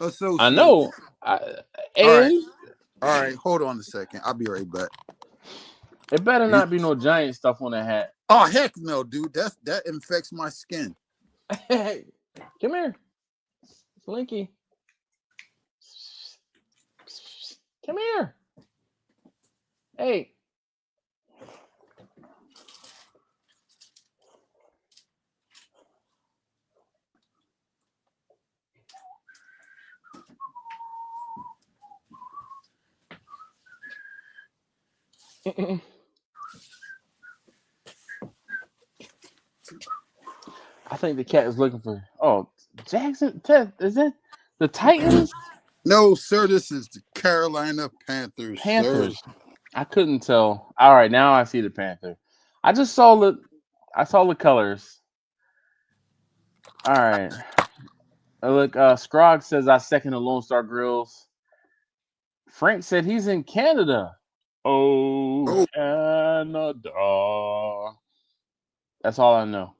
I associated. know. All right, And all right. Hold on a second. I'll be right back. it better not be no giant stuff on that hat. Oh heck no, dude. That infects my skin. Hey, come here, Slinky. Come here. Hey. I think the cat is looking for. Oh, Jackson. Is that the Titans? No, sir. This is the Carolina Panthers, sir. Panthers. I couldn't tell. All right, now I see the Panther. I just saw the. I saw the colors. All right. Look, Scrog says I second the Lone Star Grills. Frank said he's in Canada. Oh, Oh, Canada. That's all I know.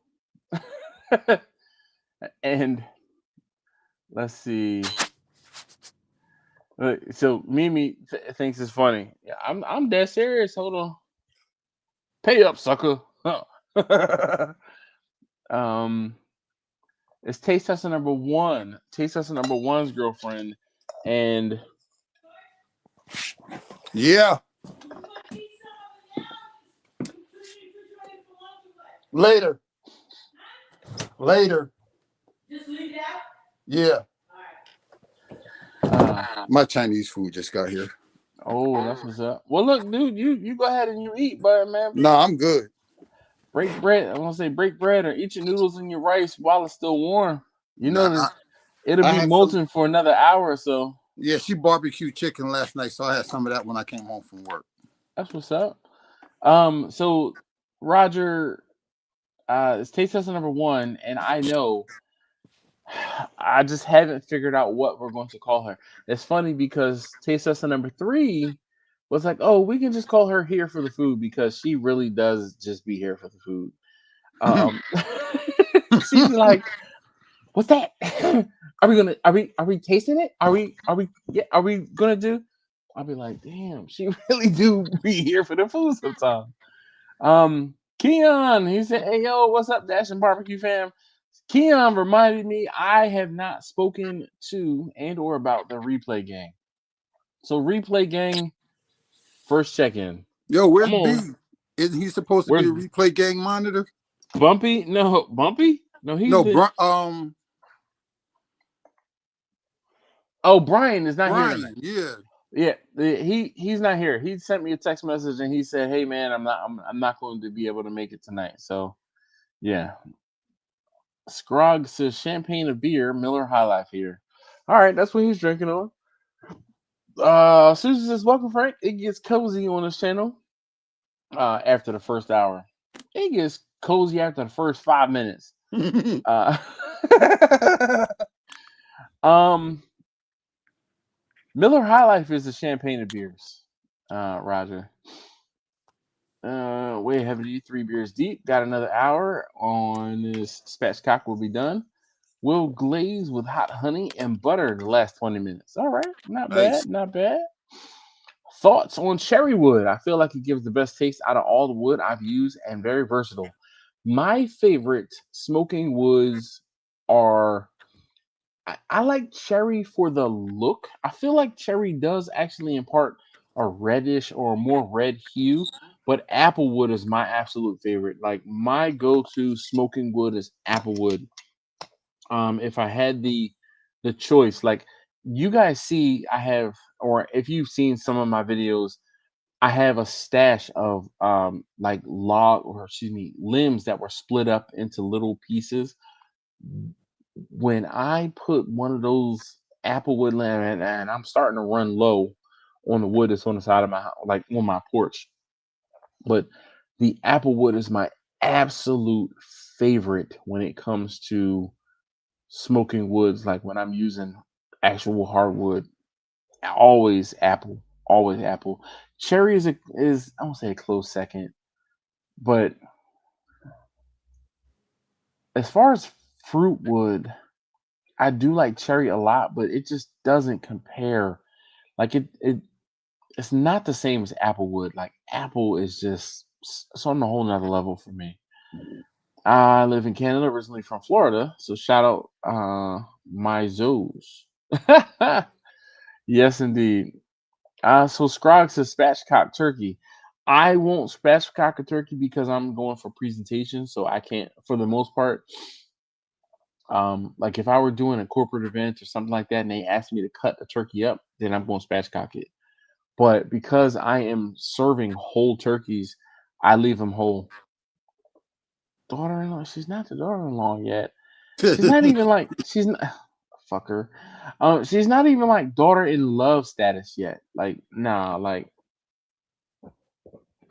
And let's see. So Mimi thinks it's funny. Yeah, I'm dead serious. Hold on. Pay up, sucker. um, it's taste tester number one. Taste tester number one's girlfriend, and yeah. Later. Later. Yeah. My Chinese food just got here. oh, that's what's up. Well, look, dude, you go ahead and you eat, but man, No, I'm good. break bread. I want to say break bread or eat your noodles and your rice while it's still warm. You Nah, know that it'll I be had some. molten for another hour or so. Yeah, she barbecued chicken last night, so I had some of that when I came home from work. That's what's up. So Roger, it's taste tester number one, and I know I just haven't figured out what we're going to call her. It's funny because taste tester number three was like, oh, we can just call her here for the food because she really does just be here for the food. Um, she's like, what's that? Are we tasting it? Are we gonna do? I'll be like, damn, she really do be here for the food sometimes. Keon, he said, hey yo, what's up, Dash and Barbecue fam? Keon reminded me I have not spoken to and or about the replay gang. So replay gang, first check-in. Yo, I'm where's B? on. Isn't he supposed to be Where's the replay gang monitor? Bumpy? No, Bumpy? No, he's No, been. Oh, Brian is not here tonight. Brian. Yeah. Yeah, he's not here. He sent me a text message and he said, "Hey man, I'm not going to be able to make it tonight." So yeah, Scrog says champagne of beer, Miller High Life here. All right, that's what he's drinking on. Susan says, "Welcome, Frank. It gets cozy on this channel. After the first hour, it gets cozy after the first 5 minutes. Uh, um, Miller High Life is the champagne of beers. Roger. Way ahead of you, 3 beers deep. Got another hour on this spatchcock. Will be done. Will glaze with hot honey and butter the last 20 minutes. All right, not Nice. bad, not bad. Thoughts on cherry wood? I feel like it gives the best taste out of all the wood I've used and very versatile. My favorite smoking woods are. I like cherry for the look. I feel like cherry does actually impart a reddish or more red hue, but applewood is my absolute favorite. Like my go-to smoking wood is applewood. If I had the choice, like you guys see, I have, or if you've seen some of my videos, I have a stash of like log or excuse me limbs that were split up into little pieces. When I put one of those applewood lamp and I'm starting to run low on the wood that's on the side of my like on my porch, but the applewood is my absolute favorite when it comes to smoking woods. Like when I'm using actual hardwood, always apple, always apple. Cherry is I won't say a close second, but as far as fruit would, I do like cherry a lot, but it just doesn't compare. Like it's not the same as apple would. Like apple is just it's on a whole nother level for me. I live in Canada, originally from Florida, so shout out my zoos. Yes, indeed. So Scrog says spatchcock turkey. I won't spatchcock a turkey because I'm going for presentation, so I can't. For the most part, like if I were doing a corporate event or something like that, and they asked me to cut the turkey up, then I'm going to spatchcock it. But because I am serving whole turkeys, I leave them whole. Daughter-in-law, she's not the daughter-in-law yet. She's not even like she's not fuck her. She's not even like daughter in love status yet. Like nah, like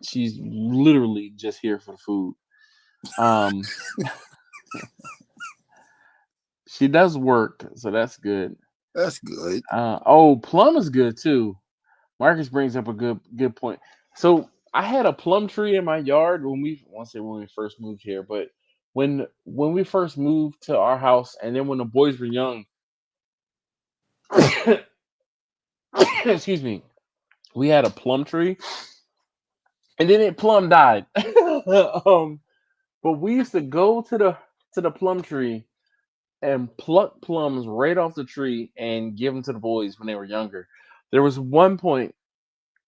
she's literally just here for the food. Um, she does work, so that's good. That's good. Oh, plum is good too. Marcus brings up a good point. So I had a plum tree in my yard when we I won't say when we first moved here, but when we first moved to our house, and then when the boys were young, excuse me, we had a plum tree, and then it plum died. um, but we used to go to the plum tree and pluck plums right off the tree and give them to the boys when they were younger. There was one point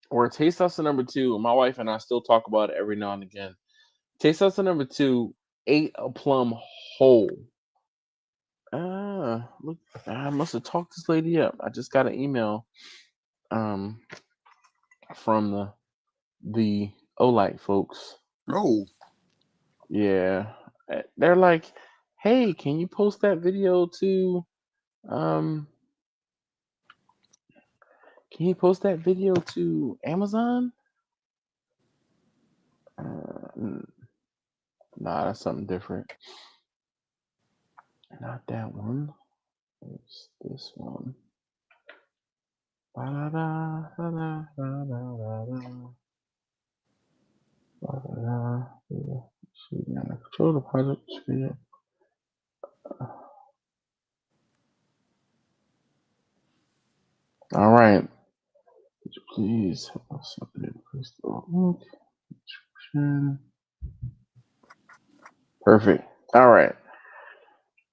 where Taste Tester number two, my wife and I still talk about it every now and again. Taste Tester number two ate a plum whole. Look, I must have talked this lady up. I just got an email um from the Olight folks. Oh, Yeah. They're like, hey, can you post that video to um can you post that video to Amazon? Nah, that's something different. Not that one. It's this one. Ba-da-da, ba-da, ba-da-da-da, ba-da-da. Yeah. Shoot, now control the project speed. All right. Could you please help us update please the link description? Perfect. All right.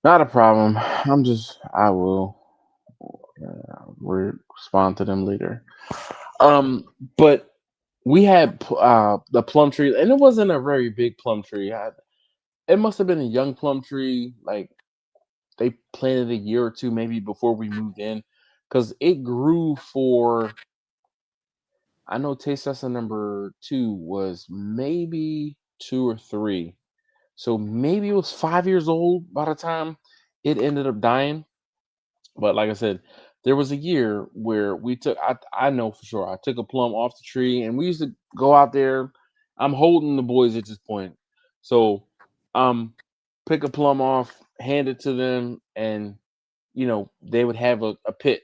Not a problem. I will respond to them later. But we had the plum tree, and it wasn't a very big plum tree. It must have been a young plum tree. Like they planted a year or two maybe before we moved in, because it grew for. I know taste tester number two was maybe two or three, so maybe it was 5 years old by the time it ended up dying. But like I said, there was a year where I know for sure I took a plum off the tree, and we used to go out there. I'm holding the boys at this point. So pick a plum off, hand it to them, and they would have a pit.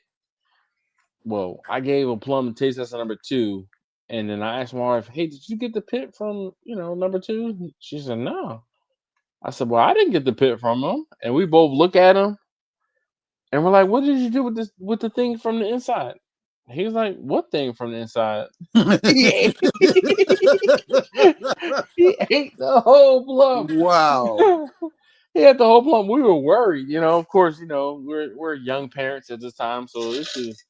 Well, I gave a plum to taste test number two, and then I asked my wife, "Hey, did you get the pit from number two?" She said, "No." I said, "Well, I didn't get the pit from him." And we both look at him, and we're like, "What did you do with this with the thing from the inside?" He was like, "What thing from the inside?" He ate, he ate the whole plum. wow. He had the whole plum. We were worried, Of course, we're young parents at this time, so this is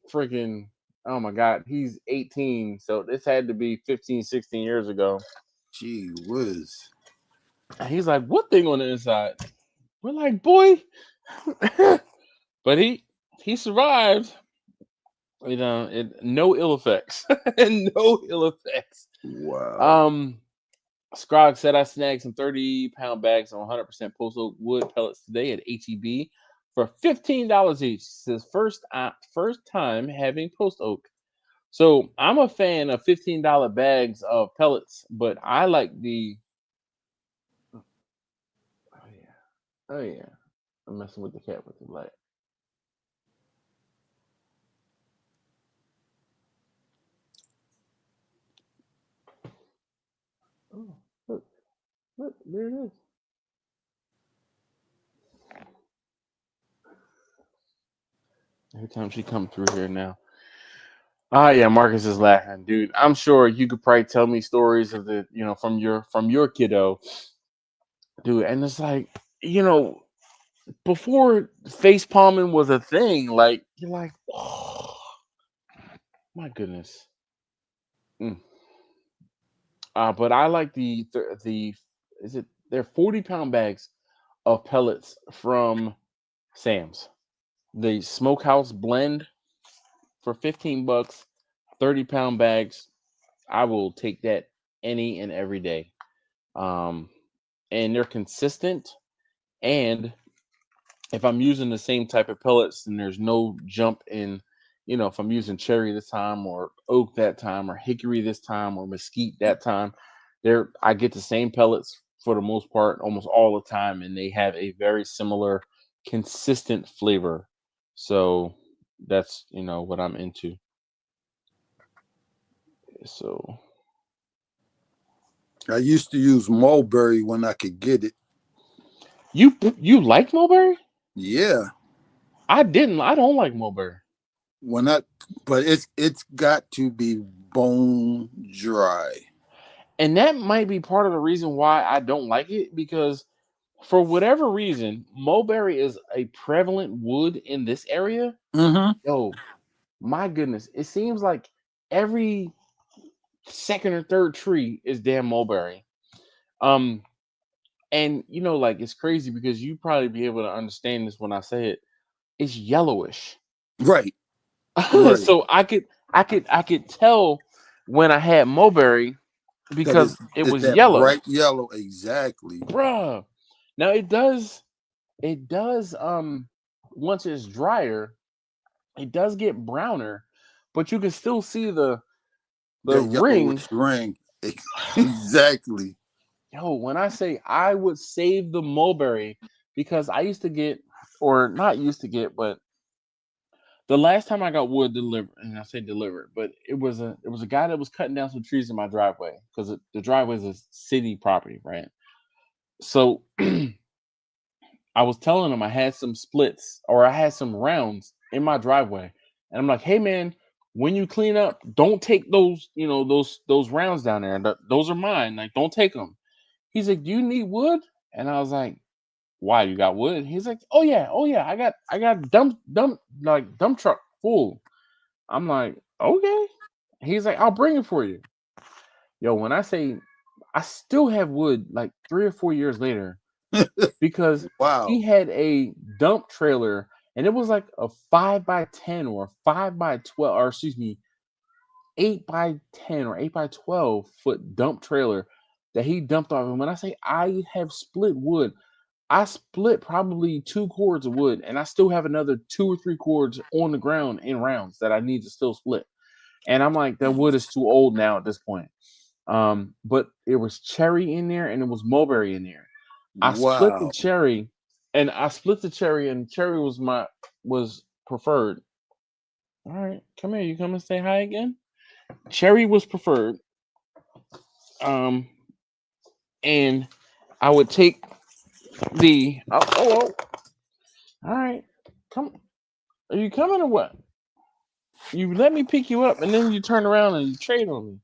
freaking. Oh my God, he's 18, so this had to be 15, 16 years ago. Gee whiz. And he's like, "What thing on the inside?" We're like, "Boy," but he survived. No ill effects, no ill effects. Wow. Um, Scrog said I snagged some 30-pound bags on 100% post oak wood pellets today at HEB for $15 each. Says first time having post oak. So I'm a fan of $15 bags of pellets, but I like the. Oh yeah, oh yeah. I'm messing with the cat with the light. Oh, look, look, there it is. Every time she come through here now. Ah, yeah, Marcus is laughing, dude. I'm sure you could probably tell me stories of the, from your kiddo, dude. And it's like, you know, before face palming was a thing, like you're like, oh my goodness. Mm. But I like the is it they're 40-pound bags of pellets from Sam's. The Smokehouse blend for 15 bucks, 30-pound bags. I will take that any and every day. Um, and they're consistent. And if I'm using the same type of pellets and there's no jump in, if I'm using cherry this time or oak that time or hickory this time or mesquite that time, there I get the same pellets for the most part almost all the time, and they have a very similar, consistent flavor. So that's what I'm into. So I used to use mulberry when I could get it. you like mulberry? Yeah, I didn't. I don't like mulberry. when I, but it's got to be bone dry. And that might be part of the reason why I don't like it, because for whatever reason, mulberry is a prevalent wood in this area. Mm-hmm. Yo, my goodness, it seems like every second or third tree is damn mulberry. Um, and like it's crazy because you probably be able to understand this when I say it. It's yellowish. Right, right. So I could tell when I had mulberry That because it is was that yellow. bright yellow exactly. Bruh. Now it does once it's drier, it does get browner, but you can still see the That ring. yellowish ring. Exactly. Yo, when I say I would save the mulberry, because I used to get, or not used to get, but the last time I got wood delivered, and I say delivered, but it was a guy that was cutting down some trees in my driveway because the driveway is a city property, right? So I was telling him I had some splits or I had some rounds in my driveway, and I'm like, "Hey man, when you clean up, don't take those, those rounds down there. Those are mine. Like, don't take them." He's like, "Do you need wood?" And I was like, "Why? You got wood?" He's like, oh yeah, I got dump truck full." I'm like, "Okay." He's like, "I'll bring it for you." Yo, when I say I still have wood like 3 or 4 years later, because he Wow. had a dump trailer, and it was like a 5 by 10 or 5 by 12, or excuse me, 8 by 10 or 8 by 12 foot dump trailer that he dumped off. And when I say I have split wood, I split probably 2 cords of wood, and I still have another 2 or 3 cords on the ground in rounds that I need to still split. And I'm like, that wood is too old now at this point. But it was cherry in there and it was mulberry in there. I split the Wow. cherry, and cherry was preferred. All right, come here. You come and say hi again. Cherry was preferred. Um, and I would take the all right. Come, are you coming or what? You let me pick you up, and then you turn around and you trade on me.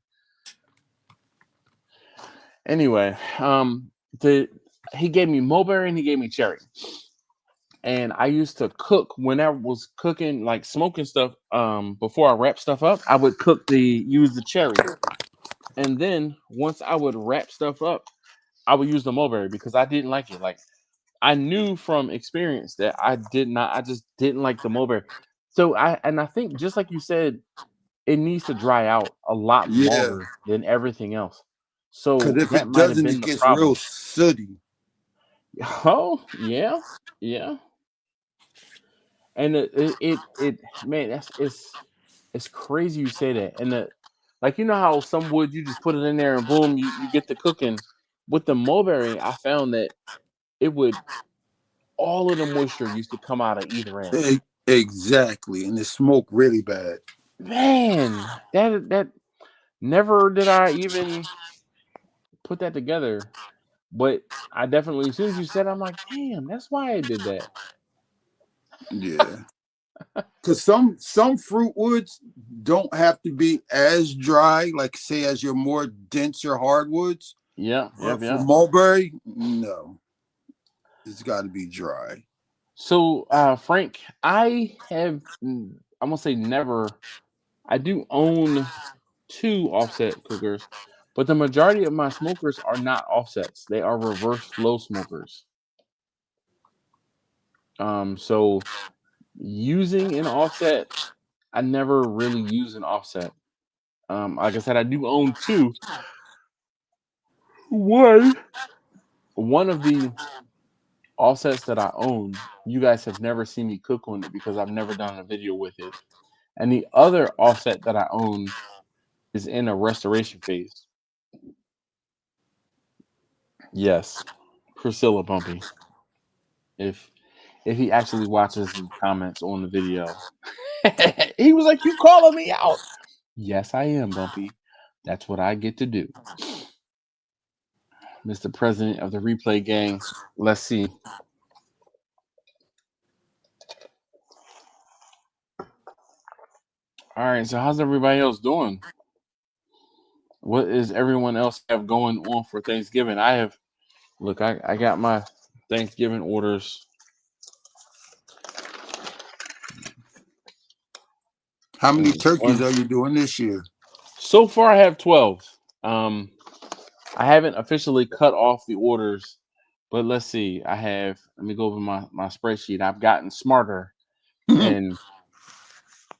Anyway, the he gave me mulberry and he gave me cherry, and I used to cook when I was cooking, like smoking stuff. Before I wrap stuff up, I would use the cherry, and then once I would wrap stuff up, I would use the mulberry because I didn't like it. Like, I knew from experience that I just didn't like the mulberry. So I think, just like you said, it needs to dry out a lot Yeah. longer than everything else. Because So if that it might have doesn't, it been the gets real problem. sooty. Oh yeah, yeah. And man, it's crazy you say that. And like, how some wood you just put it in there and boom, you get the cooking. With the mulberry, I found that it would all of the moisture used to come out of either end. Exactly. And it smoke really bad. Man, that never did I even put that together. But I definitely, as soon as you said it, I'm like, damn, that's why I did that. Yeah. Because some fruit woods don't have to be as dry, like say as your more denser hardwoods. Yeah, But yep, for yep. mulberry, no, it's got to be dry. So, Frank, I'm gonna say never. I do own two offset cookers, but the majority of my smokers are not offsets. They are reverse flow smokers. So using an offset, I never really use an offset. Like I said, I do own two. One, one of the offsets that I own, you guys have never seen me cook on it because I've never done a video with it. And the other offset that I own is in a restoration phase. Yes, Priscilla Bumpy. If if he actually watches and comments on the video, he was like, "You calling me out?" Yes, I am, Bumpy. That's what I get to do, Mr. President of the Replay Gang. Let's see. All right, so how's everybody else doing? What is everyone else have going on for Thanksgiving? I have look, I got my Thanksgiving orders. How many turkeys One are you doing this year? so far I have 12. Um I haven't officially cut off the orders, but let's see. Let me go over my spreadsheet. I've gotten smarter and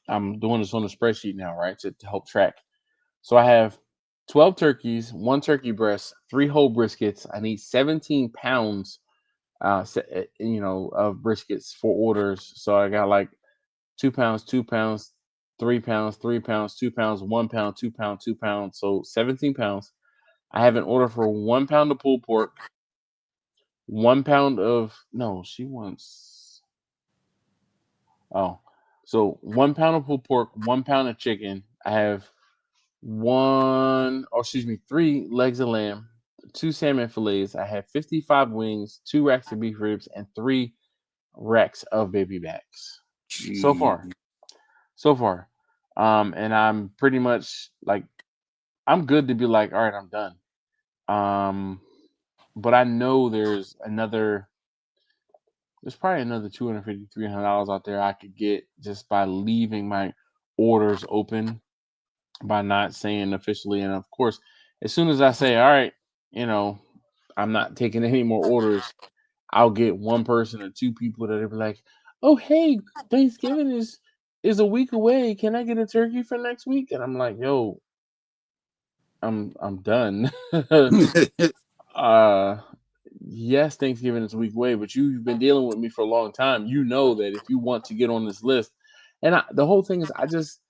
I'm doing this on the spreadsheet now, right? To help track. So I have 12 turkeys, one turkey breast, three whole briskets. I need 17 pounds of briskets for orders. So I got like 2 pounds, 2 pounds, 3 pounds, 3 pounds, 2 pounds, 1 pound, 2 pound, 2 pounds. So 17 pounds. I have an order for 1 pound of pulled pork, 1 pound of no, she wants oh. So 1 pound of pulled pork, 1 pound of chicken. I have three legs of lamb, two salmon fillets. I have 55 wings, 2 racks of beef ribs, and 3 racks of baby backs. So Gee. far, so far. And I'm pretty much like I'm good to be like, all right, I'm done. Um, but I know there's probably another 250 $300 out there I could get just by leaving my orders open, by not saying officially. And of course, as soon as I say, all right, you know, I'm not taking any more orders, I'll get one person or two people that'll be like, oh hey, Thanksgiving is a week away. Can I get a turkey for next week? And I'm like, yo, I'm done. uh yes, Thanksgiving is a week away, but you've been dealing with me for a long time. You know that if you want to get on this list, and the whole thing is, I just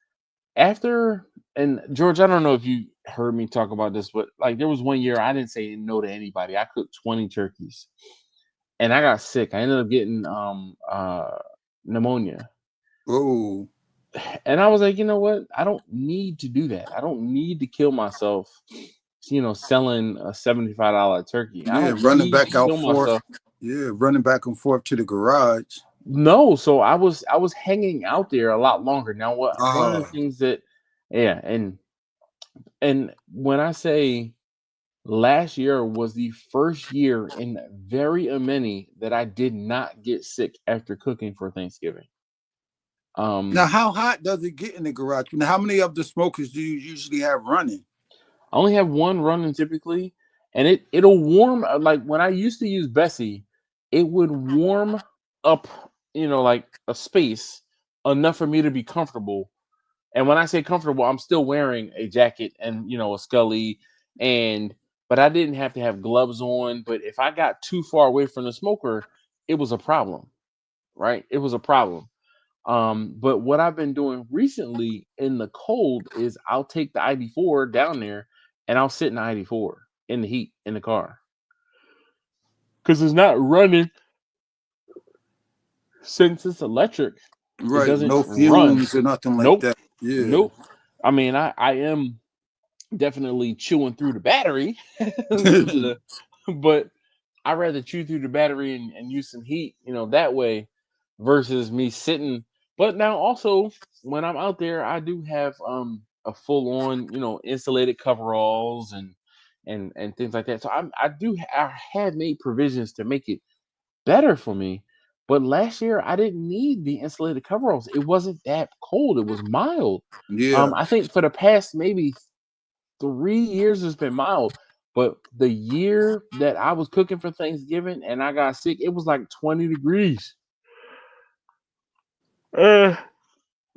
after and George, I don't know if you heard me talk about this, but like there was one year I didn't say no to anybody. I cooked 20 turkeys, and I got sick. I ended up getting pneumonia, Oh, and I was like, you know what? I don't need to do that. I don't need to kill myself. Selling a $75 turkey. I yeah, don't running need to back out kill forth. myself. Yeah, running back and forth to the garage. No, so I was hanging out there a lot longer. Now, what one of the Ah, things that, yeah, and when I say last year was the first year in very many that I did not get sick after cooking for Thanksgiving. now Um, how hot does it get in the garage? Now, how many of the smokers do you usually have running? I only have one running typically, and it'll warm like when I used to use Bessie, it would warm up, like a space enough for me to be comfortable. And when I say comfortable, I'm still wearing a jacket and a scully, and but I didn't have to have gloves on. But if I got too far away from the smoker, it was a problem, right? It was a problem. But what I've been doing recently in the cold is I'll take the ID4 down there and I'll sit in the ID4 in the heat in the car because it's not running since it's electric. It Right, doesn't no run. fumes or nothing like Nope. that. Yeah. Nope. I mean, I am definitely chewing through the battery, but I'd rather chew through the battery and use some heat, that way versus me sitting. But now also when I'm out there, I do have a full on, insulated coveralls and things like that. So I have made provisions to make it better for me. But last year I didn't need the insulated coveralls. It wasn't that cold. It was mild. Yeah, I think for the past maybe 3 years it's been mild. But the year that I was cooking for Thanksgiving and I got sick, it was like 20 degrees. Uh,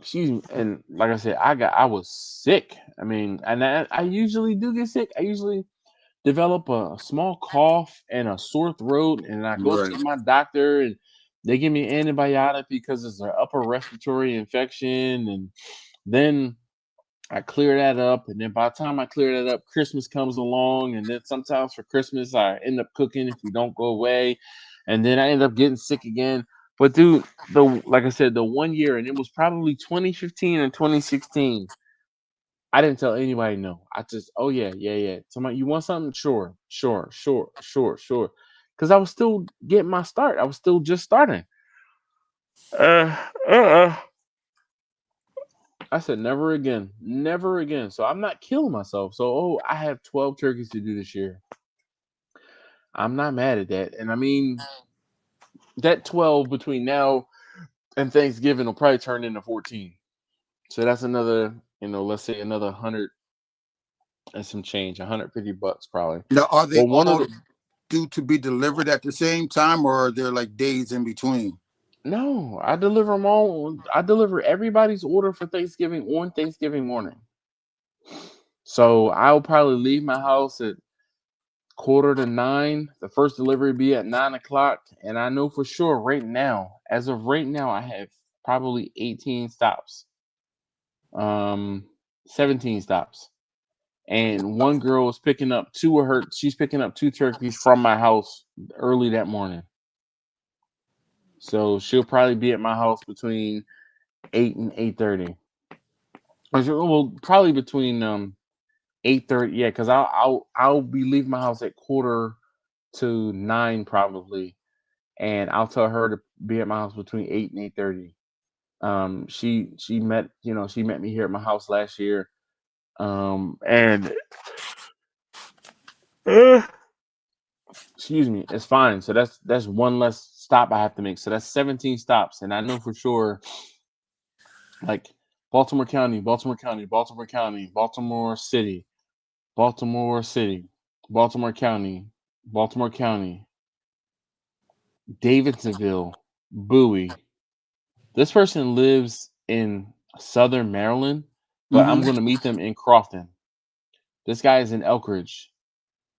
Excuse me. And like I said, I was sick. I mean, and I usually do get sick. I usually develop a small cough and a sore throat, and I go right. see my doctor, and they give me an antibiotic because it's an upper respiratory infection, and then I clear that up, and then by the time I clear that up, Christmas comes along, and then sometimes for Christmas I end up cooking if we don't go away, and then I end up getting sick again. But dude, the like I said, the 1 year, and it was probably 2015 and 2016. I didn't tell anybody no. I just, oh yeah, yeah, yeah. Somebody, you want something? Sure, sure, sure, sure, sure. Because I was still getting my start. I was still just starting. Uh, uh. I said never again, never again. So I'm not killing myself. So I have 12 turkeys to do this year. I'm not mad at that. And I mean that 12 between now and Thanksgiving will probably turn into 14. So that's another, let's say another 100 and some change, $150 probably. Now, are they Well, one of all the due to be delivered at the same time, or are there like days in between? no, I deliver them all. I deliver everybody's order for Thanksgiving on Thanksgiving morning. So I'll probably leave my house at quarter to 9. The first delivery be at 9 o'clock, and I know for sure right now, as of right now, I have probably 18 stops, um, 17 stops, and one girl is picking up two of her. She's picking up two turkeys from my house early that morning, so she'll probably be at my house between 8 and 8:30. Well, probably between 8:30. Yeah, because I'll be leaving my house at quarter to 9 probably, and I'll tell her to be at my house between 8 and 8:30. She met me here at my house last year. And uh, excuse me, it's fine. So that's one less stop I have to make. So that's 17 stops, and I know for sure, like Baltimore County, Baltimore County, Baltimore County, Baltimore City, Baltimore City, Baltimore County, Baltimore County, Davidsonville, Bowie. This person lives in Southern Maryland, but I'm Mm-hmm. going to meet them in Crofton. This guy is in Elkridge.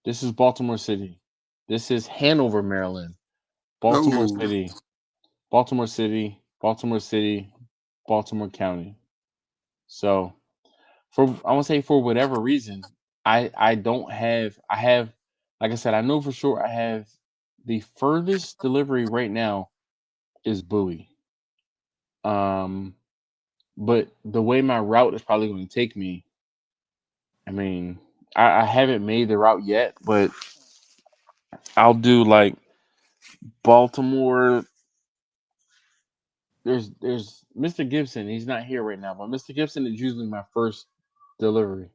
This is Baltimore City. This is Hanover, Maryland. Baltimore Oh, City, Baltimore City, Baltimore City, Baltimore County. So I want to say for whatever reason, I don't have I have like I said, I know for sure I have the furthest delivery right now is Bowie. Um, but the way my route is probably going to take me, I mean, I haven't made the route yet, but I'll do like Baltimore. There's Mr. Gibson. He's not here right now, but Mr. Gibson is usually my first delivery.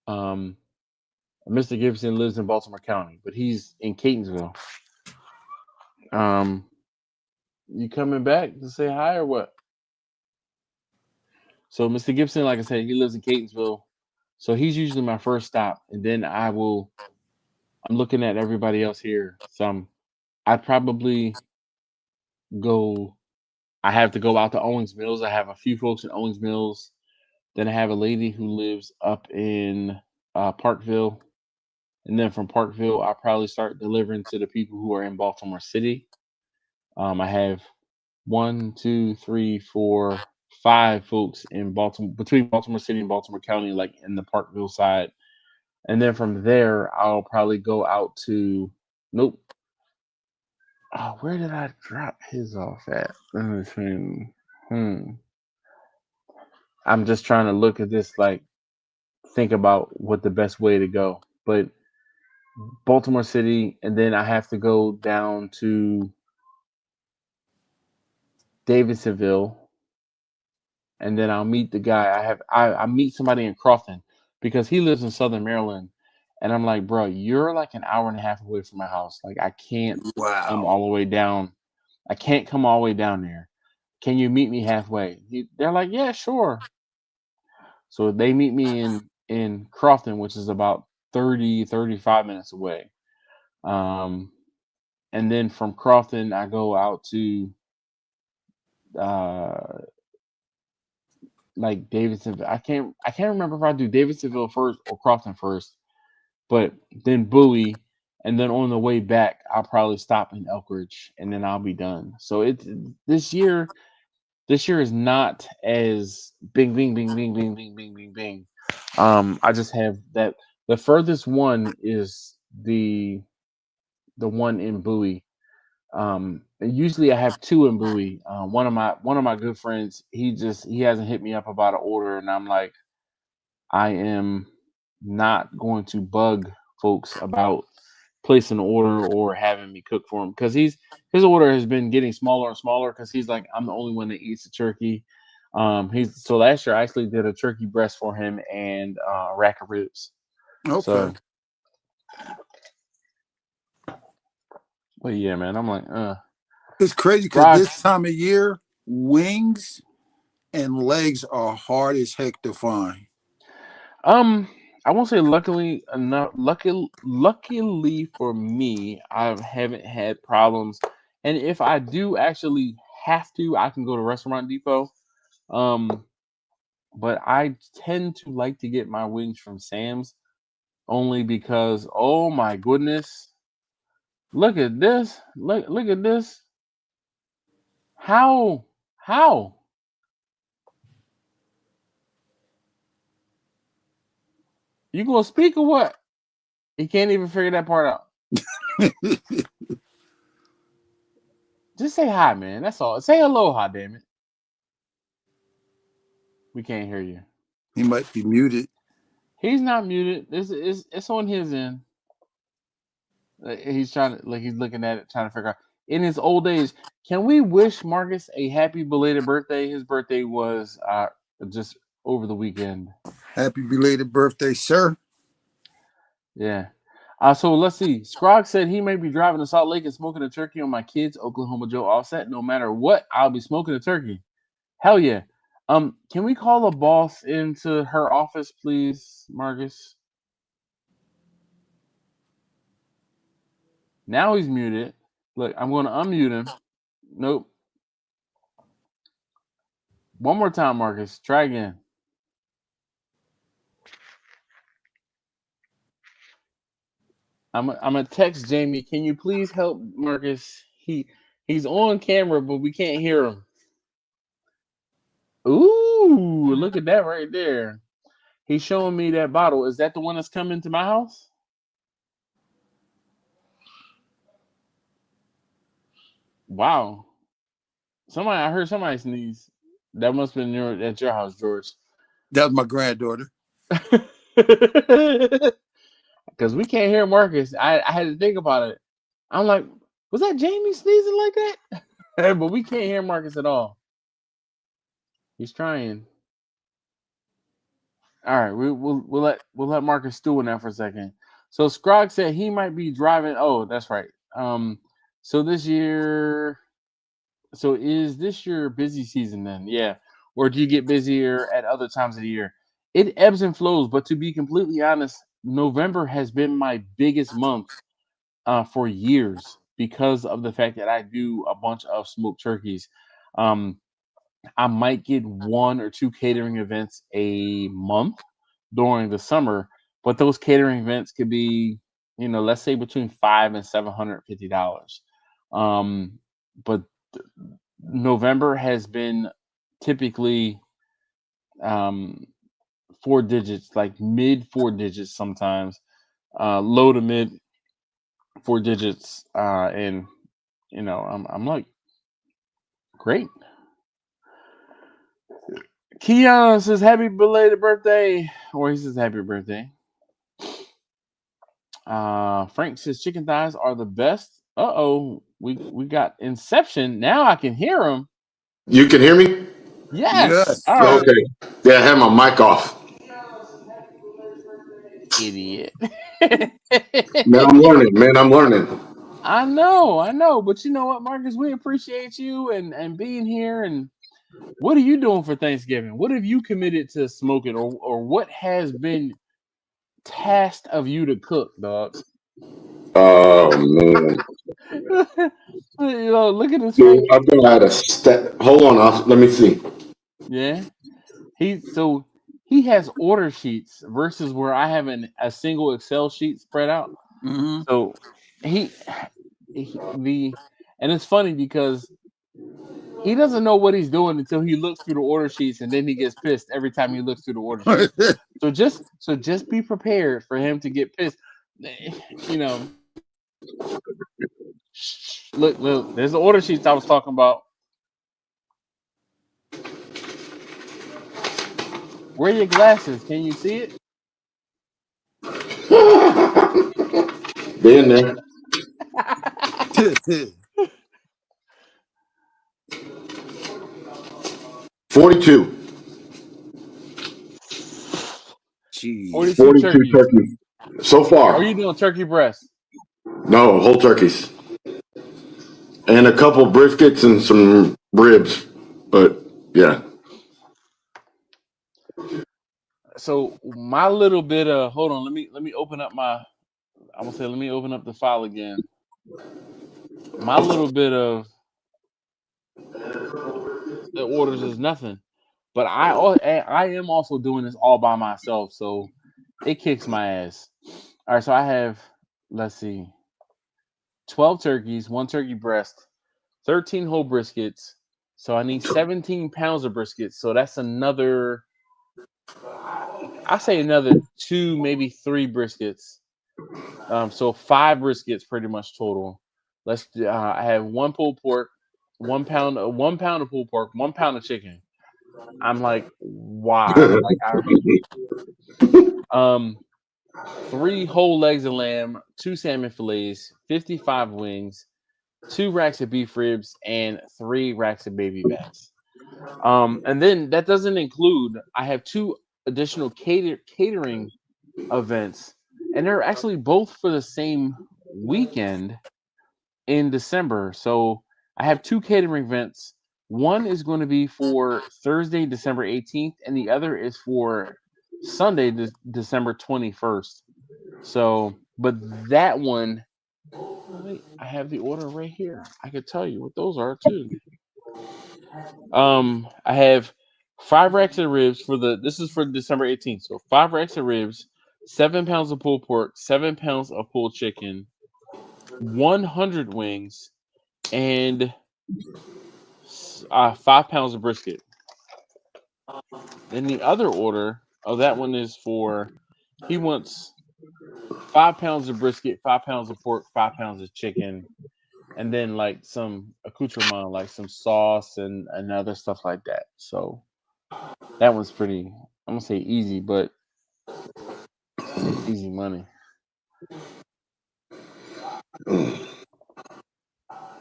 Um, Mr. Gibson lives in Baltimore County, but he's in Catonsville. Um, you coming back to say hi or what? So Mr. Gibson, like I said, he lives in Catonsville, so he's usually my first stop, and then I'm looking at everybody else here. I'd probably go. I have to go out to Owings Mills. I have a few folks in Owings Mills. Then I have a lady who lives up in Parkville. And then from Parkville, I'll probably start delivering to the people who are in Baltimore City. I have one, two, three, four, five folks in Baltimore, between Baltimore City and Baltimore County, like in the Parkville side. And then from there, I'll probably go out to, nope. Oh, where did I drop his off at? Let me see. I'm just trying to look at this, like, think about what the best way to go. But Baltimore City, and then I have to go down to Davidsonville, and then I'll meet the guy. I meet somebody in Crofton because he lives in Southern Maryland, and I'm like, bro, you're like an hour and a half away from my house. Like I can't come Wow. all the way down. I can't come all the way down there. Can you meet me halfway? They're like, yeah, sure. So they meet me in Crofton, which is about 35 minutes away. Um, and then from Crofton, I go out to uh like Davidsonville. I can't remember if I do Davidsonville first or Crofton first, but then Bowie, and then on the way back, I'll probably stop in Elkridge, and then I'll be done. So it's this year. This year is not as bing, bing, bing, bing, bing, bing, bing, bing, bing. I just have that. The furthest one is the one in Bowie. Usually I have two in Bowie. One of my good friends, he hasn't hit me up about an order, and I'm like, I am not going to bug folks about placing an order or having me cook for him because his order has been getting smaller and smaller because he's like, I'm the only one that eats the turkey. He's so last year I actually did a turkey breast for him and a rack of ribs. Okay. So, but yeah, man, I'm like, It's crazy because Scrog. this time of year, wings and legs are hard as heck to find. Um, I won't say luckily enough. Luckily for me, I haven't had problems. And if I do actually have to, I can go to Restaurant Depot. Um, but I tend to like to get my wings from Sam's only because, oh my goodness, look at this! Look at this! How you gonna speak or what? He can't even figure that part out. Just say hi, man. That's all. Say aloha, damn it. We can't hear you. He might be muted. He's not muted. This is it's on his end. He's trying to he's looking at it, trying to figure out. In his old age, can we wish Marcus a happy belated birthday? His birthday was just over the weekend. Happy belated birthday, sir. Yeah. So let's see. Scrog said he may be driving to Salt Lake and smoking a turkey on my kids' Oklahoma Joe offset. No matter what, I'll be smoking a turkey. Hell yeah. Can we call the boss into her office, please, Marcus? Now he's muted. Look, I'm going to unmute him. Nope. One more time, Marcus. Try again. I'm gonna text Jamie. Can you please help Marcus? He's on camera, but we can't hear him. Ooh, look at that right there. He's showing me that bottle. Is that the one that's coming to my house? Wow. Somebody, I heard somebody sneeze. That must have been at your house, George. That was my granddaughter. Because we can't hear Marcus. I had to think about it. I'm like, was that Jamie sneezing like that? But we can't hear Marcus at all. He's trying. All right, we'll let Marcus stew in that for a second. So Scrog said he might be driving. Oh, that's right. So this year, so is this your busy season then? Yeah, or do you get busier at other times of the year? It ebbs and flows, but to be completely honest, November has been my biggest month for years because of the fact that I do a bunch of smoked turkeys. Um, I might get one or two catering events a month during the summer, but those catering events could be, let's say between $500 and $750. Um, but November has been typically um, four digits, like mid four digits sometimes, low to mid four digits, and I'm like, great. Keon says happy belated birthday, or he says happy birthday. Frank says chicken thighs are the best. We got Inception. Now I can hear him. You can hear me? Yes. Yes, All sir. right. Okay. Yeah, I had my mic off. Idiot. Man, I'm learning. Man, I'm learning. I know, but you know what, Marcus? We appreciate you and being here. And what are you doing for Thanksgiving? What have you committed to smoking, or what has been tasked of you to cook, dog? Oh man, Look at his dude, face. I've been at a step. Hold on, let me see. Yeah, he has order sheets versus where I have a single Excel sheet spread out. Hmm. So he, the and it's funny because he doesn't know what he's doing until he looks through the order sheets, and then he gets pissed every time he looks through the order sheets. So just be prepared for him to get pissed. You know, look, there's the order sheets I was talking about. Where are your glasses? Can you see it? They in there. 42. Jeez. 42 42 turkeys. turkeys so Or are far. you doing turkey breast? No, whole turkeys and a couple briskets and some ribs. But yeah, So my little bit of hold on, let me open up my I'm gonna say let me open up the file again. My little bit of the orders is nothing. But I am also doing this all by myself, so it kicks my ass. All right, so I have let's see, 12 turkeys, one turkey breast, 13 whole briskets. So I need 17 pounds of briskets. So that's another I say another two, maybe three briskets. So five briskets pretty much total. I have one pulled pork, 1 pound of pulled pork, 1 pound of chicken. I'm like, why? Like um three whole legs of lamb, two salmon fillets, 55 wings, 2 racks of beef ribs, and 3 racks of baby backs. And then that doesn't include I have two additional catering events, and they're actually both for the same weekend in December. So I have two catering events. One is going to be for Thursday, December 18th, and the other is for Sunday, December 21st. So, but that one, oh wait, I have the order right here. I could tell you what those are too. I have 5 racks of ribs for the. This is for December 18th. So 5 racks of ribs, 7 pounds of pulled pork, 7 pounds of pulled chicken, 100 wings, and 5 pounds of brisket. Then the other order, oh, that one is for. He wants 5 pounds of brisket, 5 pounds of pork, 5 pounds of chicken, and then like some accoutrement, like some sauce and other stuff like that. So that one's pretty. I'm gonna say easy, but it's easy money.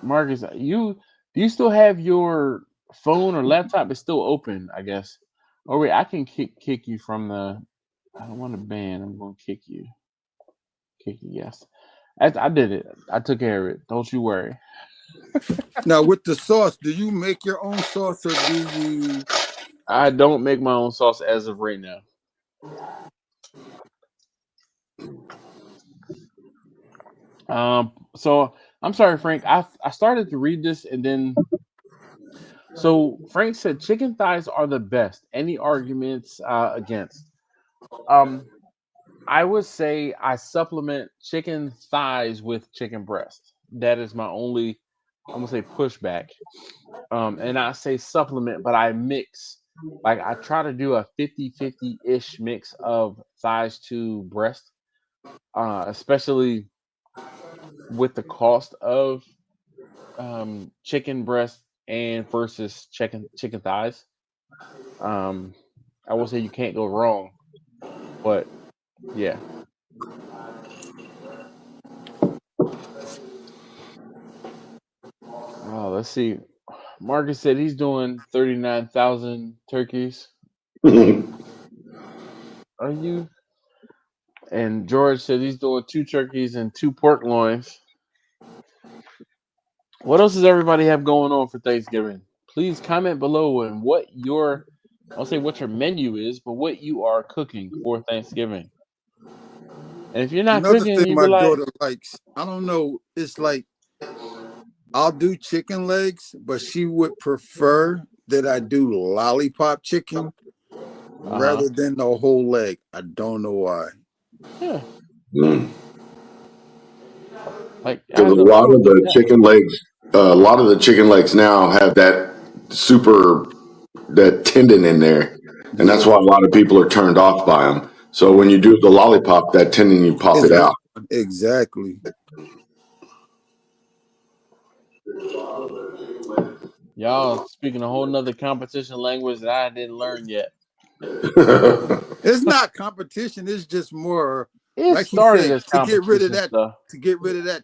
Marcus, do you still have your phone or laptop? It's still open, I guess. Oh wait, I can kick you from the. I don't want to ban. I'm gonna kick you. Kick you. Yes, I did it. I took care of it. Don't you worry. Now, with the sauce, do you make your own sauce or do you? I don't make my own sauce as of right now. So I'm sorry, Frank. I started to read this and then so Frank said chicken thighs are the best. Any arguments against? Um, I would say I supplement chicken thighs with chicken breast. That is my only, I'm gonna say pushback. And I say supplement, but I mix. Like I try to do a 50-50 ish mix of thighs to breast, especially with the cost of chicken breast and versus chicken thighs. Um, I will say you can't go wrong, but yeah. Oh, let's see. Marcus said he's doing 39,000 turkeys. Are you? And George said he's doing 2 turkeys and 2 pork loins. What else does everybody have going on for Thanksgiving? Please comment below on what your, I'll say what your menu is, but what you are cooking for Thanksgiving. And if you're not Another cooking, thing you be my like, daughter likes, I don't know, it's like I'll do chicken legs, but she would prefer that I do lollipop chicken rather than the whole leg. I don't know why. yeah, Mm. like Because I a don't, lot of the yeah, chicken legs, a lot of the chicken legs now have that super that tendon in there, and that's Yeah, why a lot of people are turned off by them. So when you do the lollipop, that tendon you pop it's it out. gone. Exactly. y'all speaking a whole nother competition language that I didn't learn yet. It's not competition. It's just more, It like he started said, as to get rid of competition that, stuff.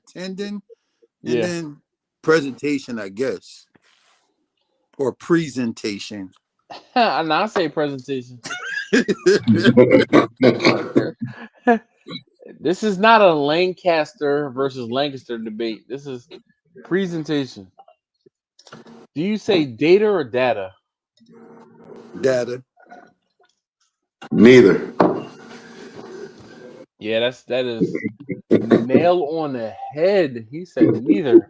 tendon, and Yeah, then presentation, I guess, or presentation. and I say presentation. This is not a Lancaster versus Lancaster debate. This is presentation. Do you say data or data? Data. Neither. Yeah, that is nail on the head. He said neither.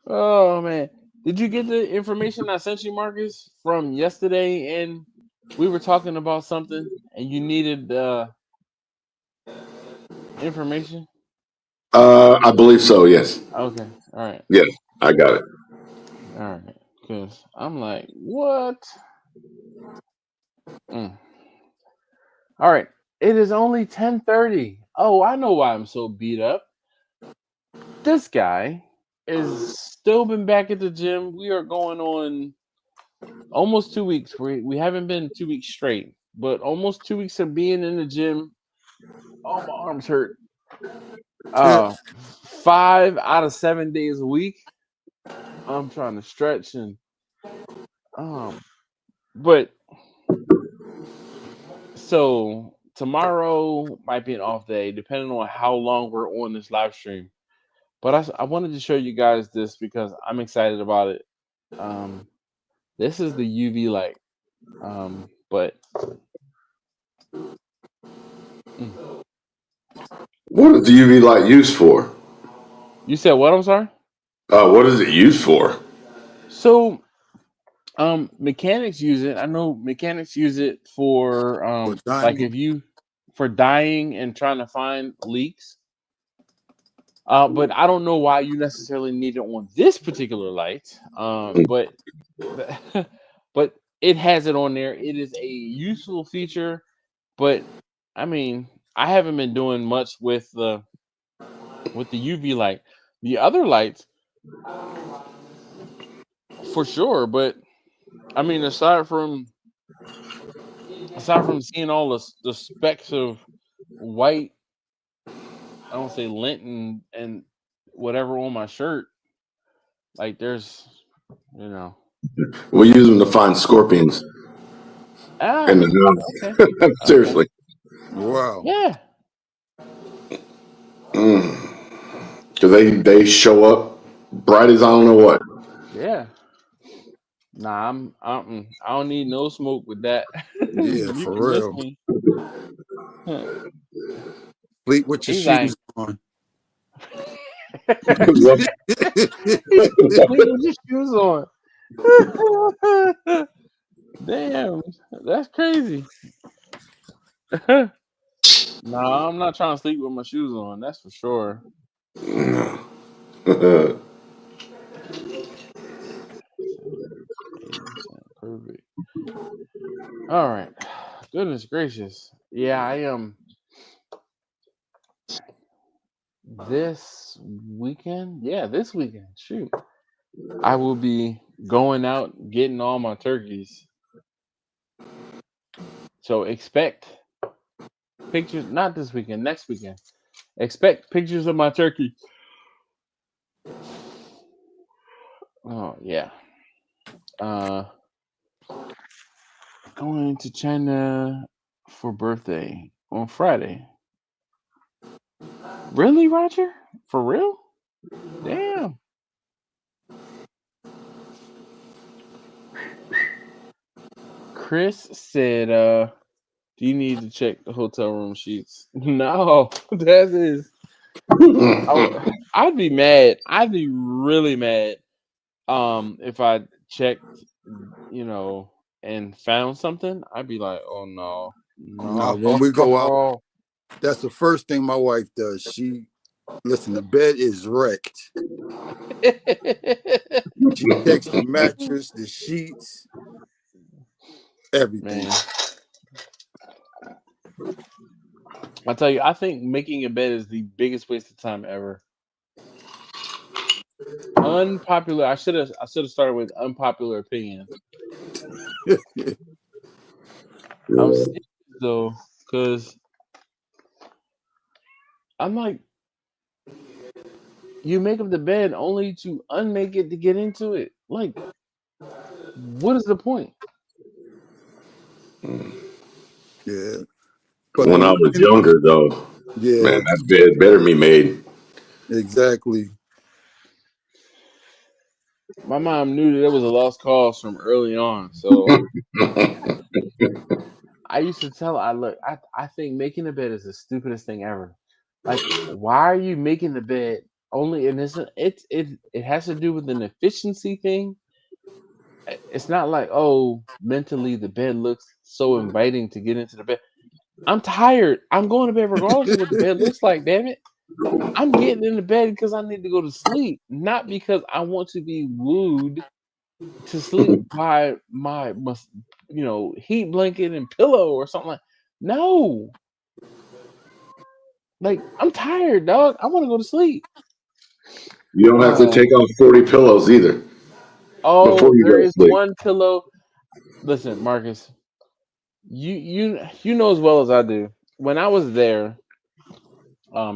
Oh man, did you get the information I sent you, Marcus, from yesterday? And we were talking about something, and you needed information. I believe so. Yes. Okay, all right, Yes, I got it. all right. Because I'm like, what? Mm. All right. It is only 10:30. Oh, I know why I'm so beat up. This guy is still been back at the gym. We are going on almost 2 weeks. We haven't been 2 weeks straight, but almost 2 weeks of being in the gym. Oh, my arms hurt. 5 out of 7 days a week. I'm trying to stretch and but so tomorrow might be an off day, depending on how long we're on this live stream. But I wanted to show you guys this because I'm excited about it. Um, this is the UV light. But mm. What is the UV light used for? You said what? I'm sorry. What is it used for? So mechanics use it. I know mechanics use it for Or like dying. if you for dyeing and trying to find leaks. But I don't know why you necessarily need it on this particular light. But it has it on there. It is a useful feature, but I mean, I haven't been doing much with the UV light. The other lights, for sure, but I mean, aside from seeing all the specks of white, I don't say lint and whatever on my shirt, like there's, you know, We use them to find scorpions in ah, okay, the house. okay, Seriously. Wow. yeah, Because they show up bright as I don't know what. yeah. Nah, I don't need no smoke with that. Yeah, You for can miss real. me. Huh. Sleep with your He's shoes like, on. Well, sleep with your shoes on. Damn, that's crazy. Nah, I'm not trying to sleep with my shoes on. That's for sure. Seven, 80%, perfect. All right. Goodness gracious. Yeah, I am. This weekend. Yeah, this weekend. Shoot, I will be going out getting all my turkeys. So expect pictures. Not this weekend. Next weekend. Expect pictures of my turkey. Oh yeah. Uh, going to China for birthday on Friday. Really, Roger? For real? Damn. Chris said, do you need to check the hotel room sheets? No, that is. I'd be mad. I'd be really mad. If I checked, you know, and found something, I'd be like, oh no, Now, when we go out, no. that's the first thing my wife does. She listen. The bed is wrecked. She checks the mattress, the sheets, everything. Man, I tell you, I think making a bed is the biggest waste of time ever. Unpopular. I should have started with unpopular opinion. I'm serious though, because I'm like, you make up the bed only to unmake it to get into it. Like, what is the point? Yeah, but When I was younger, though, yeah, man, that bed better be made. exactly. My mom knew that it was a lost cause from early on, so I used to tell her, I think making the bed is the stupidest thing ever. Like, why are you making the bed only? And it has to do with an efficiency thing. It's not like, oh, mentally the bed looks so inviting to get into the bed. I'm tired. I'm going to bed regardless of what the bed looks like. Damn it, I'm getting in the bed because I need to go to sleep, not because I want to be wooed to sleep by my heat blanket and pillow or something like. No, like I'm tired, dog. I want to go to sleep. You don't have to Uh, take off 40 pillows either before oh, you there go to is sleep. one pillow. Listen, Marcus, you know as well as I do. When I was there,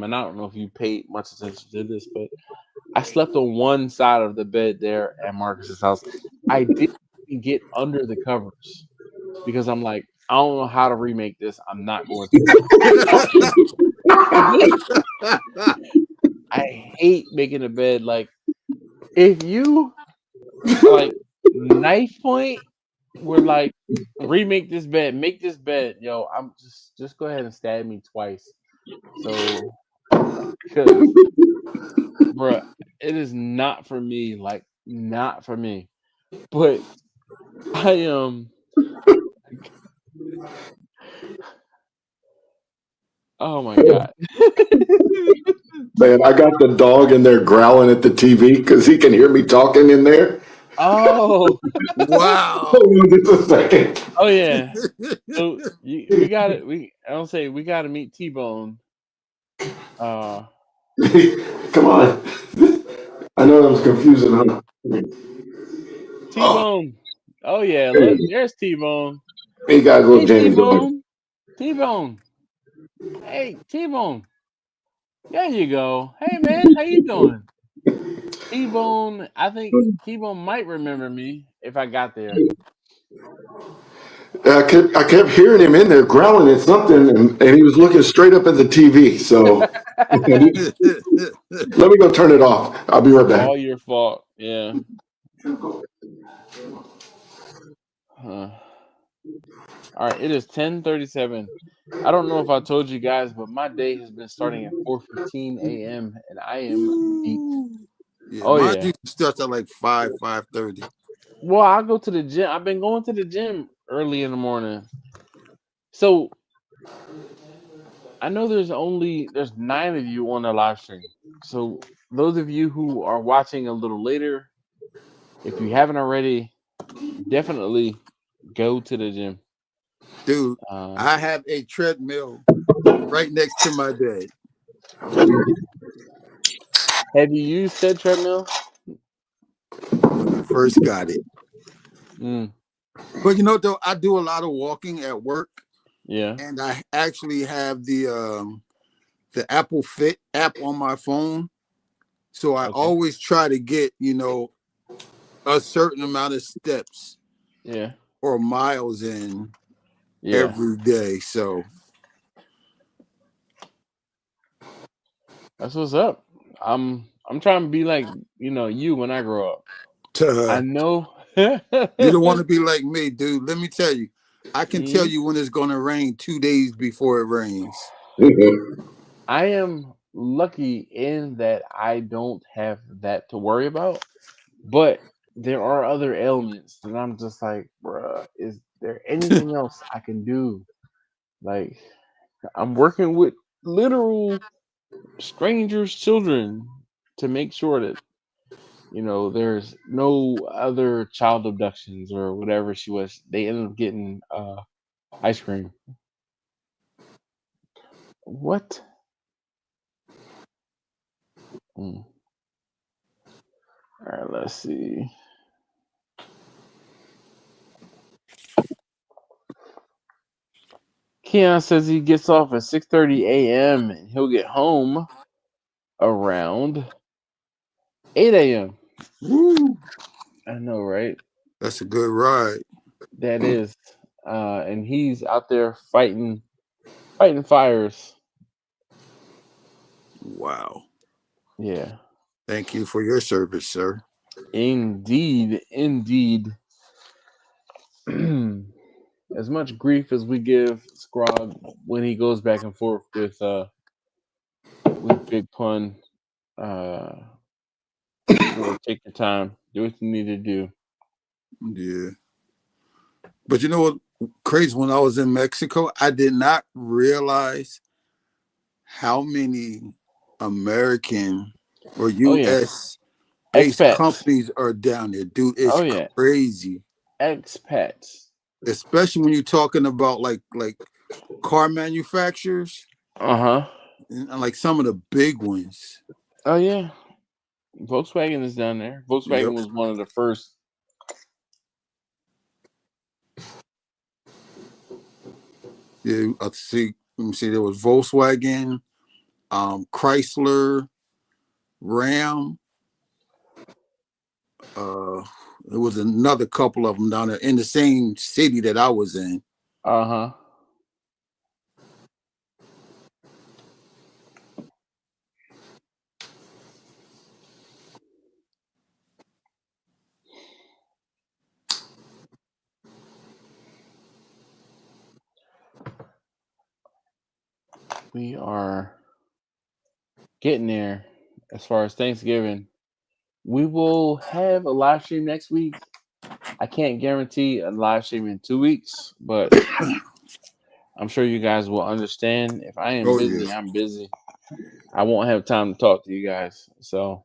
and I don't know if you paid much attention to this, but I slept on one side of the bed there at Marcus's house. I didn't get under the covers because I'm like, I don't know how to remake this. I'm not going to. I hate making a bed. Like, if you like knife point were like remake this bed, make this bed, yo, I'm just go ahead and stab me twice. So, because bruh, it is not for me. Like, not for me. But I oh my god. Man, I got the dog in there growling at the TV because he can hear me talking in there. Oh, Wow. Hold on just a second. oh yeah. So we got it. I don't say we got to meet T Bone. Uh, Come on. I know that was confusing, huh? T Oh, Bone. Oh yeah, look, hey, there's T Bone. he got a little Hey T Jamie dog. Bone. T Bone. Hey T Bone. There you go. Hey man, how you doing? T Bone. I think T Bone might remember me if I got there. I kept hearing him in there growling at something, and he was looking straight up at the TV. So let me go turn it off. I'll be right back. All your fault. Yeah. Huh. All right. It is 10:37. I don't know if I told you guys, but my day has been starting at 4:15 a.m. and I am beat. Ooh. Yeah, Oh mine yeah. usually starts at like 5:30. Well, I go to the gym. I've been going to the gym early in the morning. So I know there's 9 of you on the live stream. So those of you who are watching a little later, if you haven't already, definitely go to the gym. Dude, Uh, I have a treadmill right next to my bed. have you used said treadmill? When I first got it. Mm, But you know, though, I do a lot of walking at work, yeah. and I actually have the Apple Fit app on my phone. So I Okay. always try to get, a certain amount of steps Yeah. or miles in Yeah. every day. So That's what's up. I'm trying to be like, you when I grow up. I to know. you don't want to be like me, dude. Let me tell you, I can tell Mhm. you when it's going to rain 2 days before it rains. I am lucky in that I don't have that to worry about, but there are other ailments that I'm just like, bruh, is there anything else I can do? Like, I'm working with literal strangers' children to make sure that, there's no other child abductions or whatever she was. They ended up getting ice cream. What? Mm. All right, let's see. Keon says he gets off at 6:30 a.m. and he'll get home around 8 a.m. Woo! I know, right? That's a good ride. That is, and he's out there fighting fires. Wow. Yeah, Thank you for your service, sir. indeed, indeed. As much grief as we give Scrog when he goes back and forth with Big Pun, uh, take your time, do what you need to do. Yeah. But you know what? Crazy. When I was in Mexico, I did not realize how many American or Oh yeah, U.S. based expats. companies are down there, dude. Oh It's yeah, crazy. expats. Especially when you're talking about like car manufacturers Uh huh. and like some of the big ones. Oh yeah, Volkswagen is down there. Volkswagen Yep. was one of the first. Yeah. I see. Let me see. There was Volkswagen, Chrysler, Ram. Uh, there was another couple of them down there in the same city that I was in. Uh huh. We are getting there as far as Thanksgiving. We will have a live stream next week. I can't guarantee a live stream in 2 weeks, but I'm sure you guys will understand. If I am Oh yeah. busy, I'm busy. I won't have time to talk to you guys. So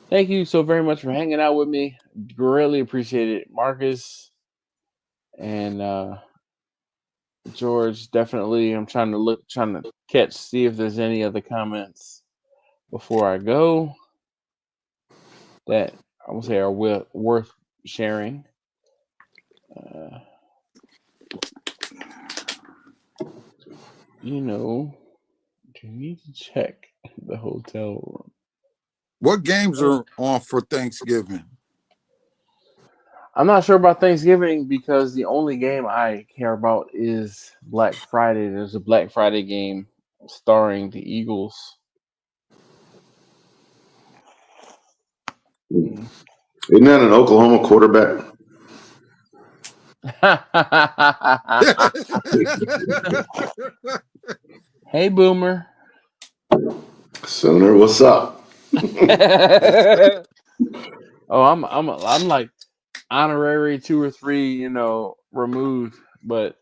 thank you so very much for hanging out with me. Greatly appreciate it, Marcus and George. Definitely, I'm trying to catch, see if there's any other comments before I go that I would say are worth sharing. Uh, do you need to check the hotel room? What games are on for Thanksgiving? I'm not sure about Thanksgiving because the only game I care about is Black Friday. There's a Black Friday game starring the Eagles. Mm. Isn't that an Oklahoma quarterback? Hey, Boomer. Sooner, what's up? Oh, I'm like honorary 2 or 3, removed. But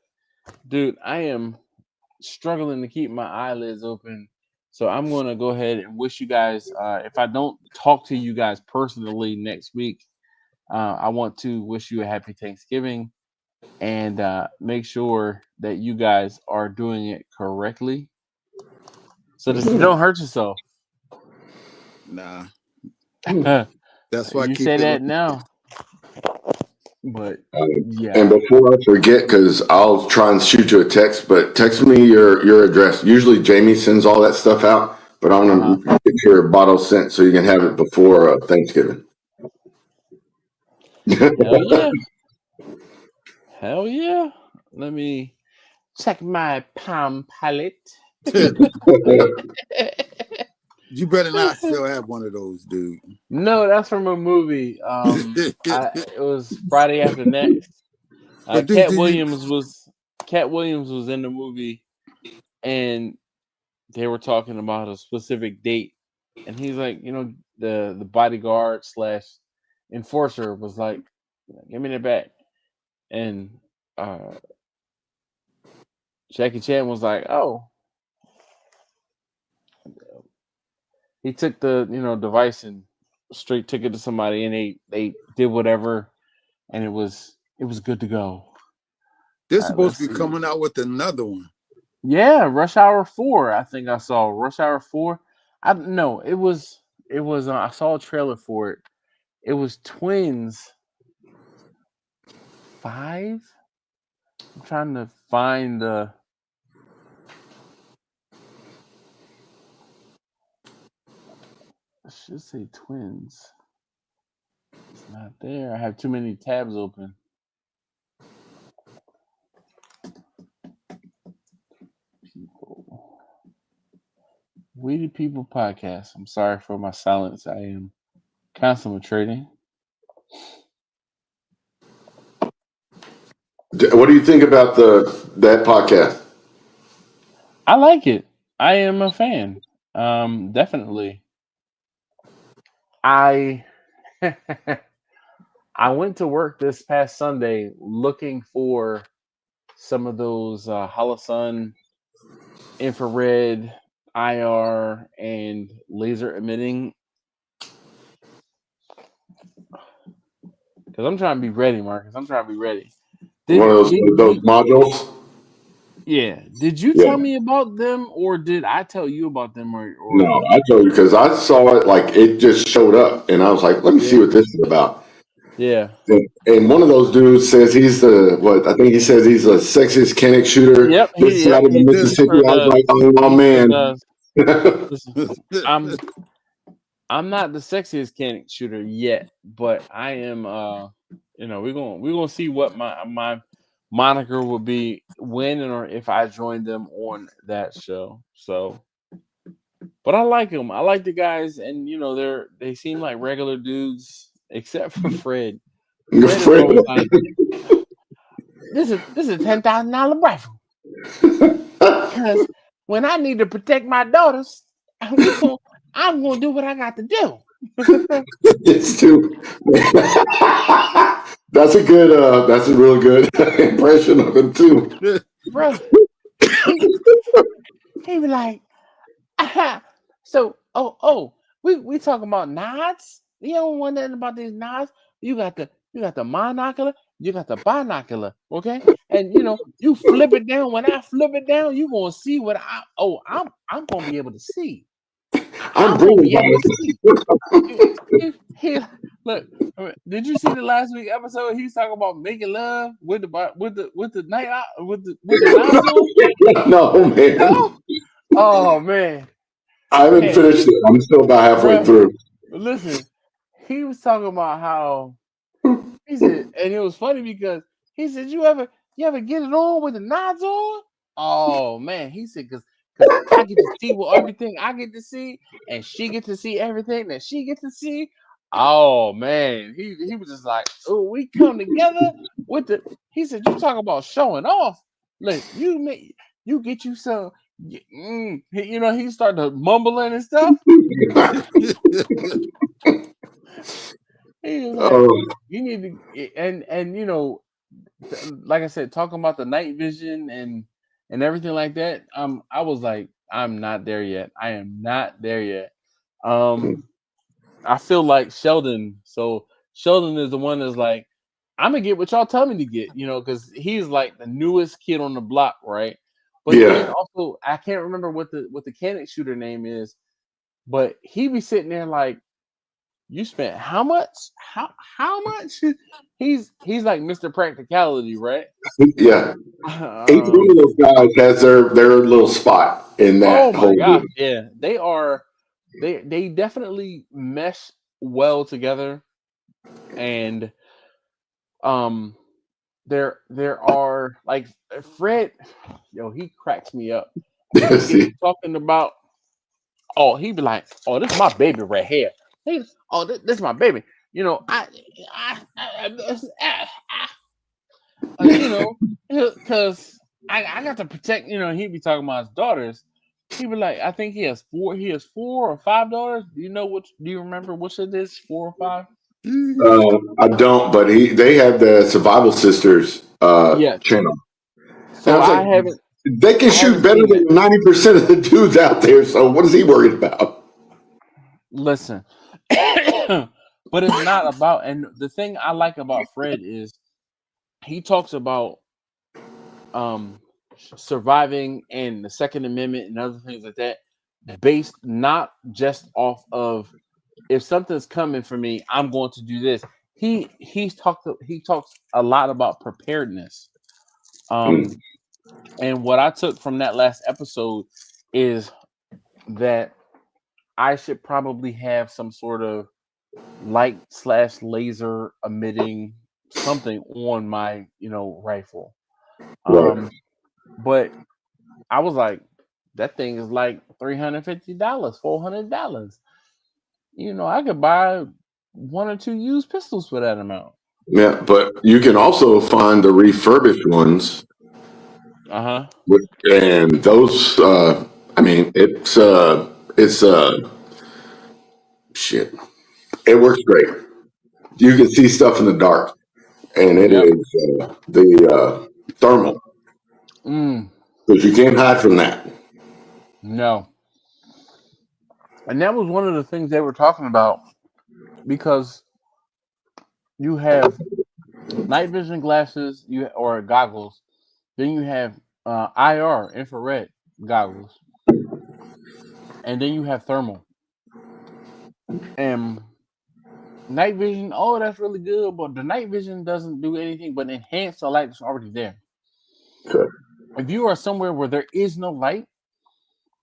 dude, I am struggling to keep my eyelids open. So I'm gonna go ahead and wish you guys. If I don't talk to you guys personally next week, I want to wish you a happy Thanksgiving and make sure that you guys are doing it correctly, so that you don't hurt yourself. Nah. You That's why I keep say it. that now, but And yeah. before I forget, because I'll try and shoot you a text, but text me your address. Usually Jamie sends all that stuff out, but I'm Uh huh. gonna get your bottle sent so you can have it before Thanksgiving. Hell yeah. Hell yeah. Let me check my Palm Pilot. You better not still have one of those, dude. No, that's from a movie. It was Friday After Next. But dude, Cat did you? Williams was Cat Williams was in the movie, and they were talking about a specific date, and he's like, the bodyguard slash enforcer was like, "Give me that back," and uh, Jackie Chan was like, "Oh," he took the device and straight took it to somebody, and they did whatever, and it was good to go. They're All right, supposed let's to be see. coming out with another one. Yeah, Rush Hour 4. I think I saw Rush Hour 4. I no, it was I saw a trailer for it. It was Twins 5. I'm trying to find the I should say Twins. It's not there. I have too many tabs open. People. We the People podcast. I'm sorry for my silence. I am concentrating. What do you think about that podcast? I like it. I am a fan. Definitely. I I went to work this past Sunday looking for some of those Holosun infrared, IR, and laser emitting because I'm trying to be ready, Marcus. I'm trying to be ready. One of Did did those you? modules? Yeah. Did you Yeah. tell me about them, or did I tell you about them, or No, I told you because I saw it like it just showed up, and I was like, let me see yeah, what this is about. yeah, And one of those dudes says he's the what I think he says he's the sexiest Kenneck shooter yep, this yep, side of the he Mississippi. sure I was does. like, oh He sure man. does. Listen, I'm I'm not the sexiest can shooter yet, but I am. We're gonna see what my moniker will be when or if I join them on that show. So, but I like them. I like the guys, and they seem like regular dudes, except for Fred. Fred is always like, this is a $10,000 rifle because when I need to protect my daughters, we going I'm gonna do what I got to do. It's too. That's a real good impression of him too. Bro, he he be like, so we talking about nods. You don't want nothing about these nods. You got the monocular, you got the binocular, okay? And you flip it down. When I flip it down, you gonna see what I'm gonna be able to see. I'm I'm gonna bringing be able to back. see. He, he look. Did you see the last week episode? He's talking about making love with the night out with the nods on. No No. man, Oh man, I haven't man, finished it. I'm still about halfway bro. through. Listen, he was talking about how he said, and it was funny because he said, "You ever get it on with the nods on?" Oh man, he said, "Cause I get to see everything I get to see, and she get to see everything that she get to see." Oh man, he was just like, "Oh, we come together with the." He said, "You talk about showing off. Look, you get you some." He started mumbling and stuff. He was like, Oh, "You need to," and like I said, talking about the night vision and everything like that. I was like, I'm not there yet. I am not there yet. Um, I feel like Sheldon. So Sheldon is the one that's like, I'm gonna get what y'all tell me to get, because he's like the newest kid on the block, right? But then yeah. also, I can't remember what the canic shooter name is, but he be sitting there like, you spent how much? How much? He's like Mr. Practicality, right? Yeah. Each one of Um. those guys has their little spot in Oh that my whole gosh, deal. yeah, they are. They definitely mesh well together, and Um, there are like Fred, yo, he cracks me up because he be See, talking about. Oh, he be like, "Oh, this is my baby right here. He, oh, this is my baby. You know, you know, because I got to protect. You know, he be talking about his daughters. He be like, I think he has four. He has 4 or 5 daughters. Do you know which? Do you remember which it is? 4 or 5? I don't, but they have the Survival Sisters Yes. channel, and I So was like, I haven't. they can I haven't shoot better seen than it. 90% of the dudes out there. So what is he worried about? Listen, but it's not about. And the thing I like about Fred is he talks about um surviving and the Second Amendment and other things like that, based not just off of if something's coming for me, I'm going to do this. He talks a lot about preparedness. Mm, Um, and what I took from that last episode is that I should probably have some sort of light slash laser emitting something on my rifle. right. Um, but I was like, that thing is like $350, $400. I could buy 1 or 2 used pistols for that amount. Yeah, but you can also find the refurbished ones, Uh huh. and those. I mean, it's shit. It works great. You can see stuff in the dark, and it Yep. is the thermal Mm, because you can't hide from that. no. And that was one of the things they were talking about because you have night vision glasses, or goggles. Then you have IR infrared goggles, and then you have thermal. And night vision, oh, that's really good, but the night vision doesn't do anything but enhance the light that's already there. Okay. If you are somewhere where there is no light,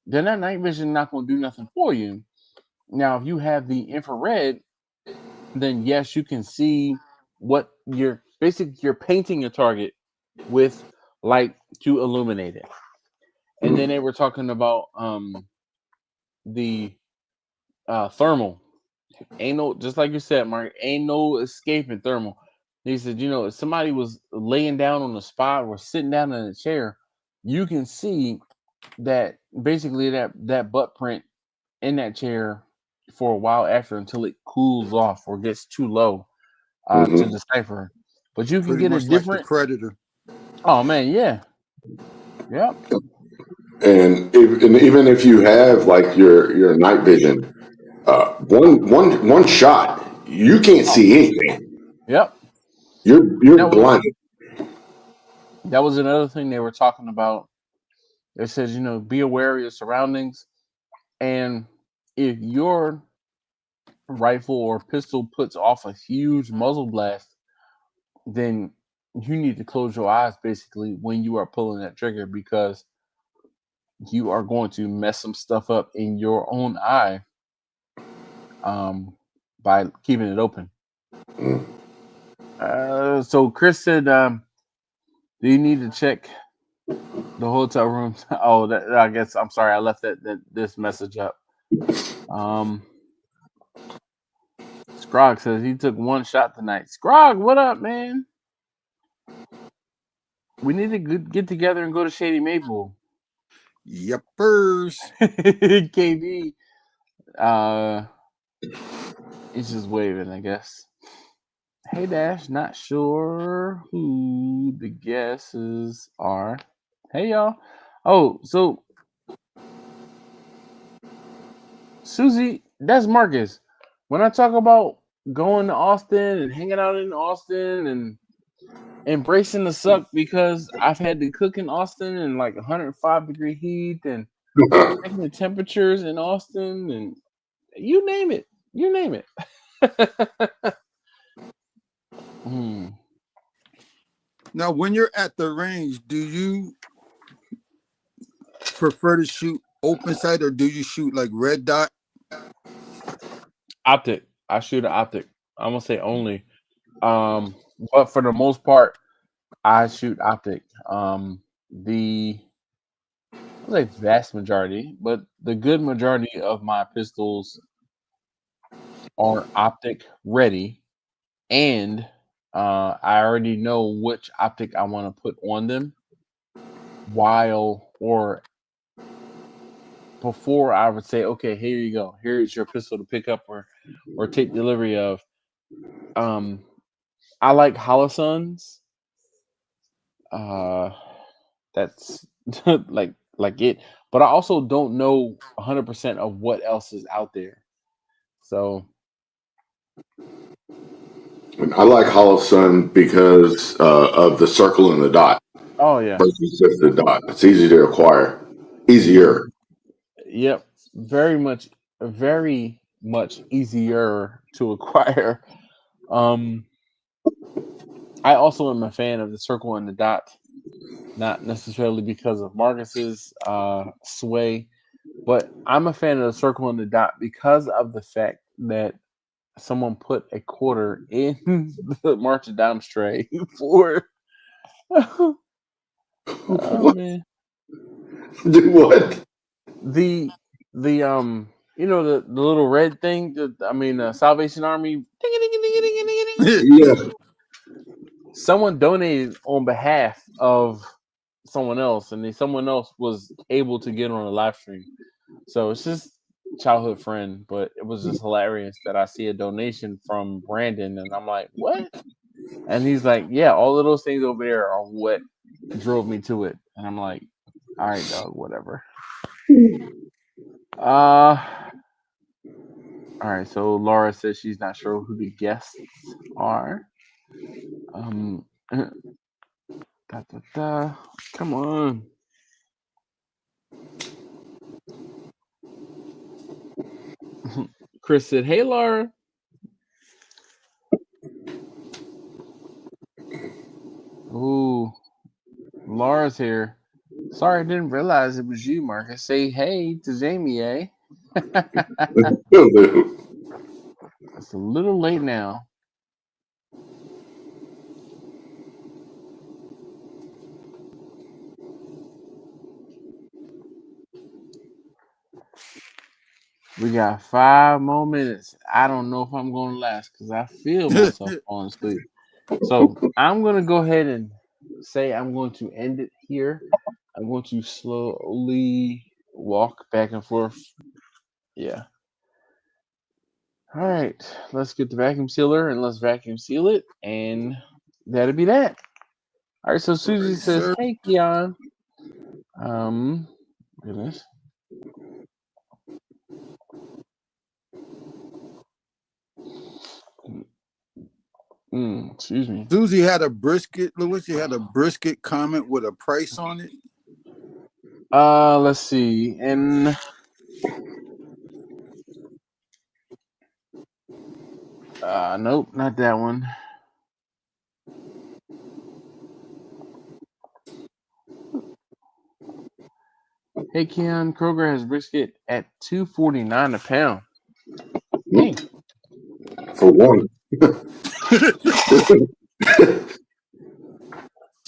then that night vision not going to do nothing for you. Now, if you have the infrared, then yes, you can see what you're painting your target with light to illuminate it. And then Mm, they were talking about the thermal. Ain't no, just like you said, Mark, ain't no escaping thermal. He said, if somebody was laying down on the spot or sitting down in a chair, you can see that basically that butt print in that chair for a while after until it cools off or gets too low to hmm decipher. But you can Pretty get a much like the different. Predator. Oh man, yeah, yep. and even if you have like your night vision, one shot, you can't Oh, see anything. yep. And You're blinded. that was another thing they were talking about. It says, be aware of your surroundings, and if your rifle or pistol puts off a huge muzzle blast, then you need to close your eyes basically when you are pulling that trigger because you are going to mess some stuff up in your own eye um, by keeping it open. Mm. So Chris said, "Do you need to check the hotel rooms?" Oh, I guess I'm sorry, I left that this message up. Um, Scrog says he took one shot tonight. Scrog, what up, man? We need to get together and go to Shady Maple. Yuppers. KB, uh, he's just waving, I guess. Hey Dash, not sure who the guesses are. Hey y'all. Oh, so Susie, that's Marcus. When I talk about going to Austin and hanging out in Austin and embracing the suck because I've had to cook in Austin in like 105-degree heat and checking the temperatures in Austin and you name it. You name it. Hmm. Now, when you're at the range, do you prefer to shoot open sight or do you shoot like red dot? Optic. I shoot an optic. I'm gonna say only. But for the most part, I shoot optic. The like vast majority, but the good majority of my pistols are optic ready, and I already know which optic I want to put on them while or before I would say, okay, here you go. Here's your pistol to pick up or take delivery of. Um, I like Holosons. Uh, that's like it, but I also don't know 100% of what else is out there. So, And I like Hollow Sun because of the circle and the dot oh yeah, versus just the dot. It's easy to acquire, Mhm. easier. yep, very much easier to acquire. Um, I also am a fan of the circle and the dot, not necessarily because of Marcus's sway, but I'm a fan of the circle and the dot because of the fact that someone put a quarter in the March of Dimes tray for. Oh What? man, Do what? the the the little red thing. Salvation Army. Ding, ding, ding, ding, ding, ding, ding. Yeah. Someone donated on behalf of someone else, and then someone else was able to get on a live stream. So it's just childhood friend, but it was just hilarious that I see a donation from Brandon, and I'm like, what? And he's like, yeah, all of those things over there are what drove me to it. And I'm like, all right, dog, whatever. Uh all right, so Laura says she's not sure who the guests are. Um da, da, da. Come on. Chris said, hey Laura. Ooh, Laura's here. Sorry, I didn't realize it was you, Marcus. Say hey to Jamie, eh? Will do. It's a little late now. We got 5 more minutes. I don't know if I'm going to last because I feel myself falling asleep. So I'm going to go ahead and say I'm going to end it here. I'm going to slowly walk back and forth. Yeah. All right. Let's get the vacuum sealer and let's vacuum seal it. And that'll be that. All right. So All Susie right, says, sir. hey, Keon. Um, goodness. Excuse me. Susie had a brisket. Look what she had a brisket comment with a price on it. Let's see. And nope, not that one. Hey, Keon, Kroger has brisket at $2.49 a pound. Dang. For one.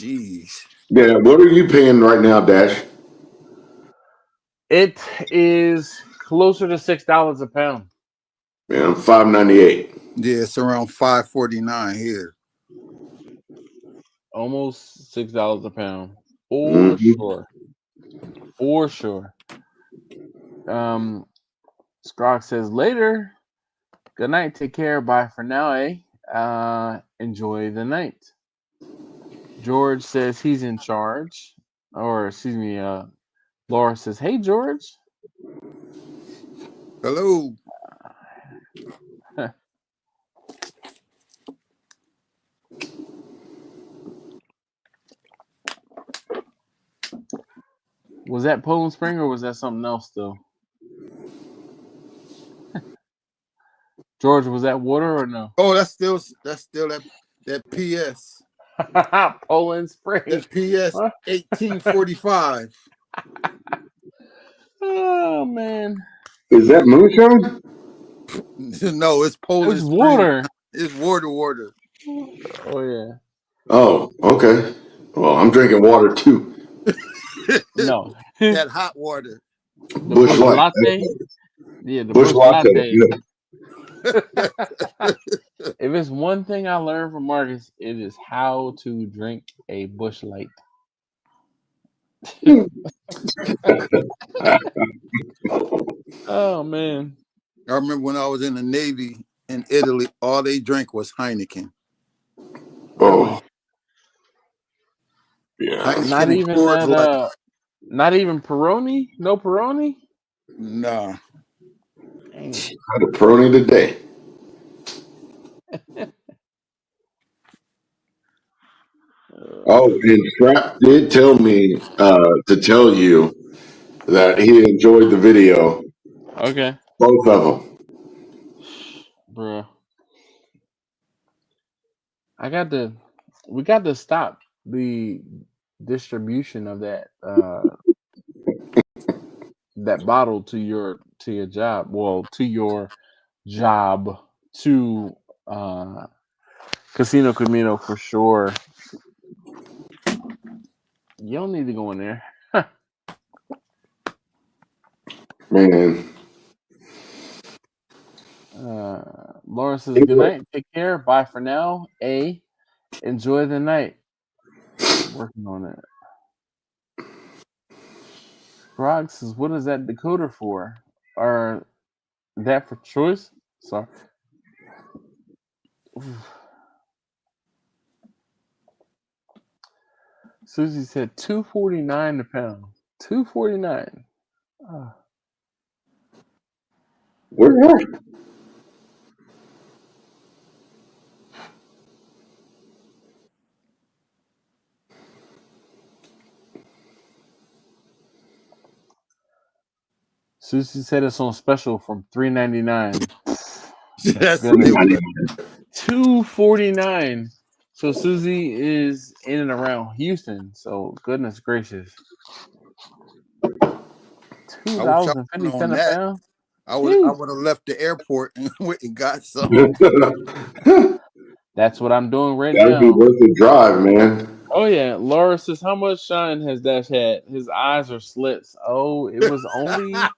Jeez. Yeah. What are you paying right now, Dash? It is closer to $6 a pound. Man, $5.98. Yeah, it's around 5.49 here. Almost $6 a pound. For Mm-hmm. sure. For sure. Um, Scrock says later. Good night. Take care. Bye for now, eh? Enjoy the night. George says he's in charge. Or excuse me, Laura says, hey George. Hello. Was that Poland Spring or was that something else though? George, was that water or no? Oh, that's still that PS. Poland Spring. That PS Huh? 1845. Oh man. Is that moonshine? No, it's It's Poland Spring. water. It's water. Oh yeah. Oh, okay. Well, I'm drinking water too. No. The That hot water. Bush Bush Light. Latte. Yeah, the Bush Bush Latte. Latte. Yeah. If it's one thing I learned from Marcus, it is how to drink a Bush Light. Oh man. I remember when I was in the Navy in Italy, all they drank was Heineken. Really? Oh, yeah. Not Heineken and even Coors that Light. not even Peroni? No Peroni? Nah. Dang. Had a Peroni today. Oh, Uh, and Trap did tell me to tell you that he enjoyed the video, okay. both of them. Bruh. I got to we got to stop the distribution of that bottle to your job. Well, to your job to uh Casino Camino for sure. You don't need to go in there. Man, Laura says good night. Take care. Bye for now. Enjoy the night. Working on it. Grog says, what is that decoder for? Are that for choice? Sorry. Susie said $2.49 a pound. $2.49. Uh, where are you? Susie said it's on special from $3.99. That's Goodness. stupid. $2.49. So Susie is in and around Houston. So goodness gracious. Two I wish I dollars and would fifty have known cents a that. pound. I Jeez. would have left the airport and went and got some. That's what I'm doing right That'd be now. worth the drive, man. Oh yeah. Laura says, how much shine has Dash had? His eyes are slits. Oh, it was only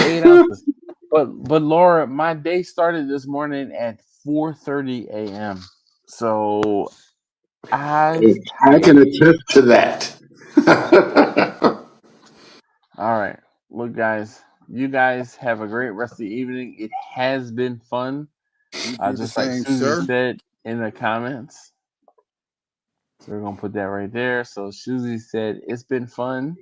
8 ounces. But Laura, my day started this morning at 4:30 a.m. So eyes I can tired. attest to that. All right. Look, guys, you guys have a great rest of the evening. It has been fun. You do the Just like same, Susie sir. said in the comments. So we're gonna put that right there. So Susie said it's been fun.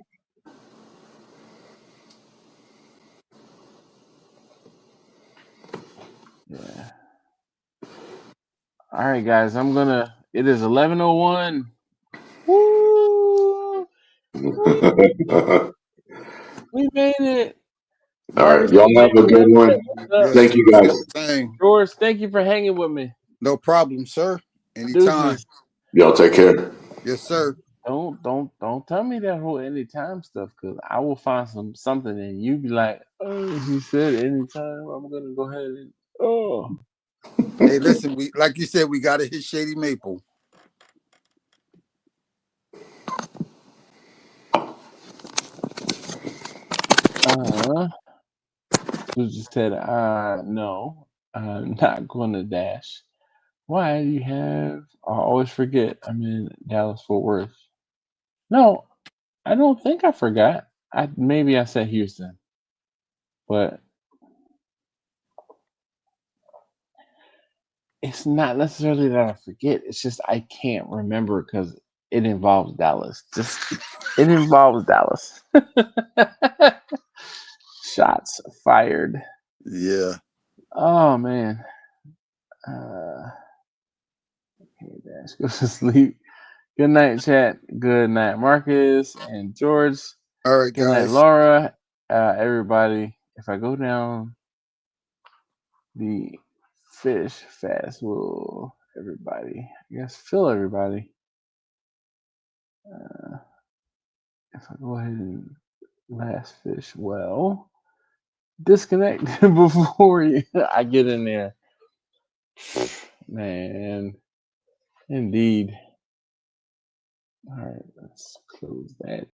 Yeah. All right, guys. It is 11:01. Woo! Woo! All We made it. right. Marcus, Y'all you have made a good it. one. What's up? Yes, Thank sir. you, guys. Same. George, thank you for hanging with me. No problem, sir. Anytime. Deuces. Y'all take care. Yes, sir. Don't tell me that whole anytime stuff, because I will find something and you be like, oh, he said anytime. I'm gonna go ahead and oh. Hey, listen, we like you said, we gotta hit Shady Maple. Who just said, no, I'm not gonna dash. Why do you have? I always forget. I'm in Dallas Fort Worth. No, I don't think I forgot. Maybe I said Houston, but it's not necessarily that I forget. It's just I can't remember because it involves Dallas. Just it involves Dallas. Shots fired. Yeah. Oh man. Okay, Dash, go to sleep. Good night, chat. Good night, Marcus and George. All right, Good night, guys. Laura. Everybody. If I go down the fish fast, will everybody? I guess fill everybody. Uh, if I go ahead and last fish, well, disconnect before I get in there. Man, Indeed. All right, let's close that.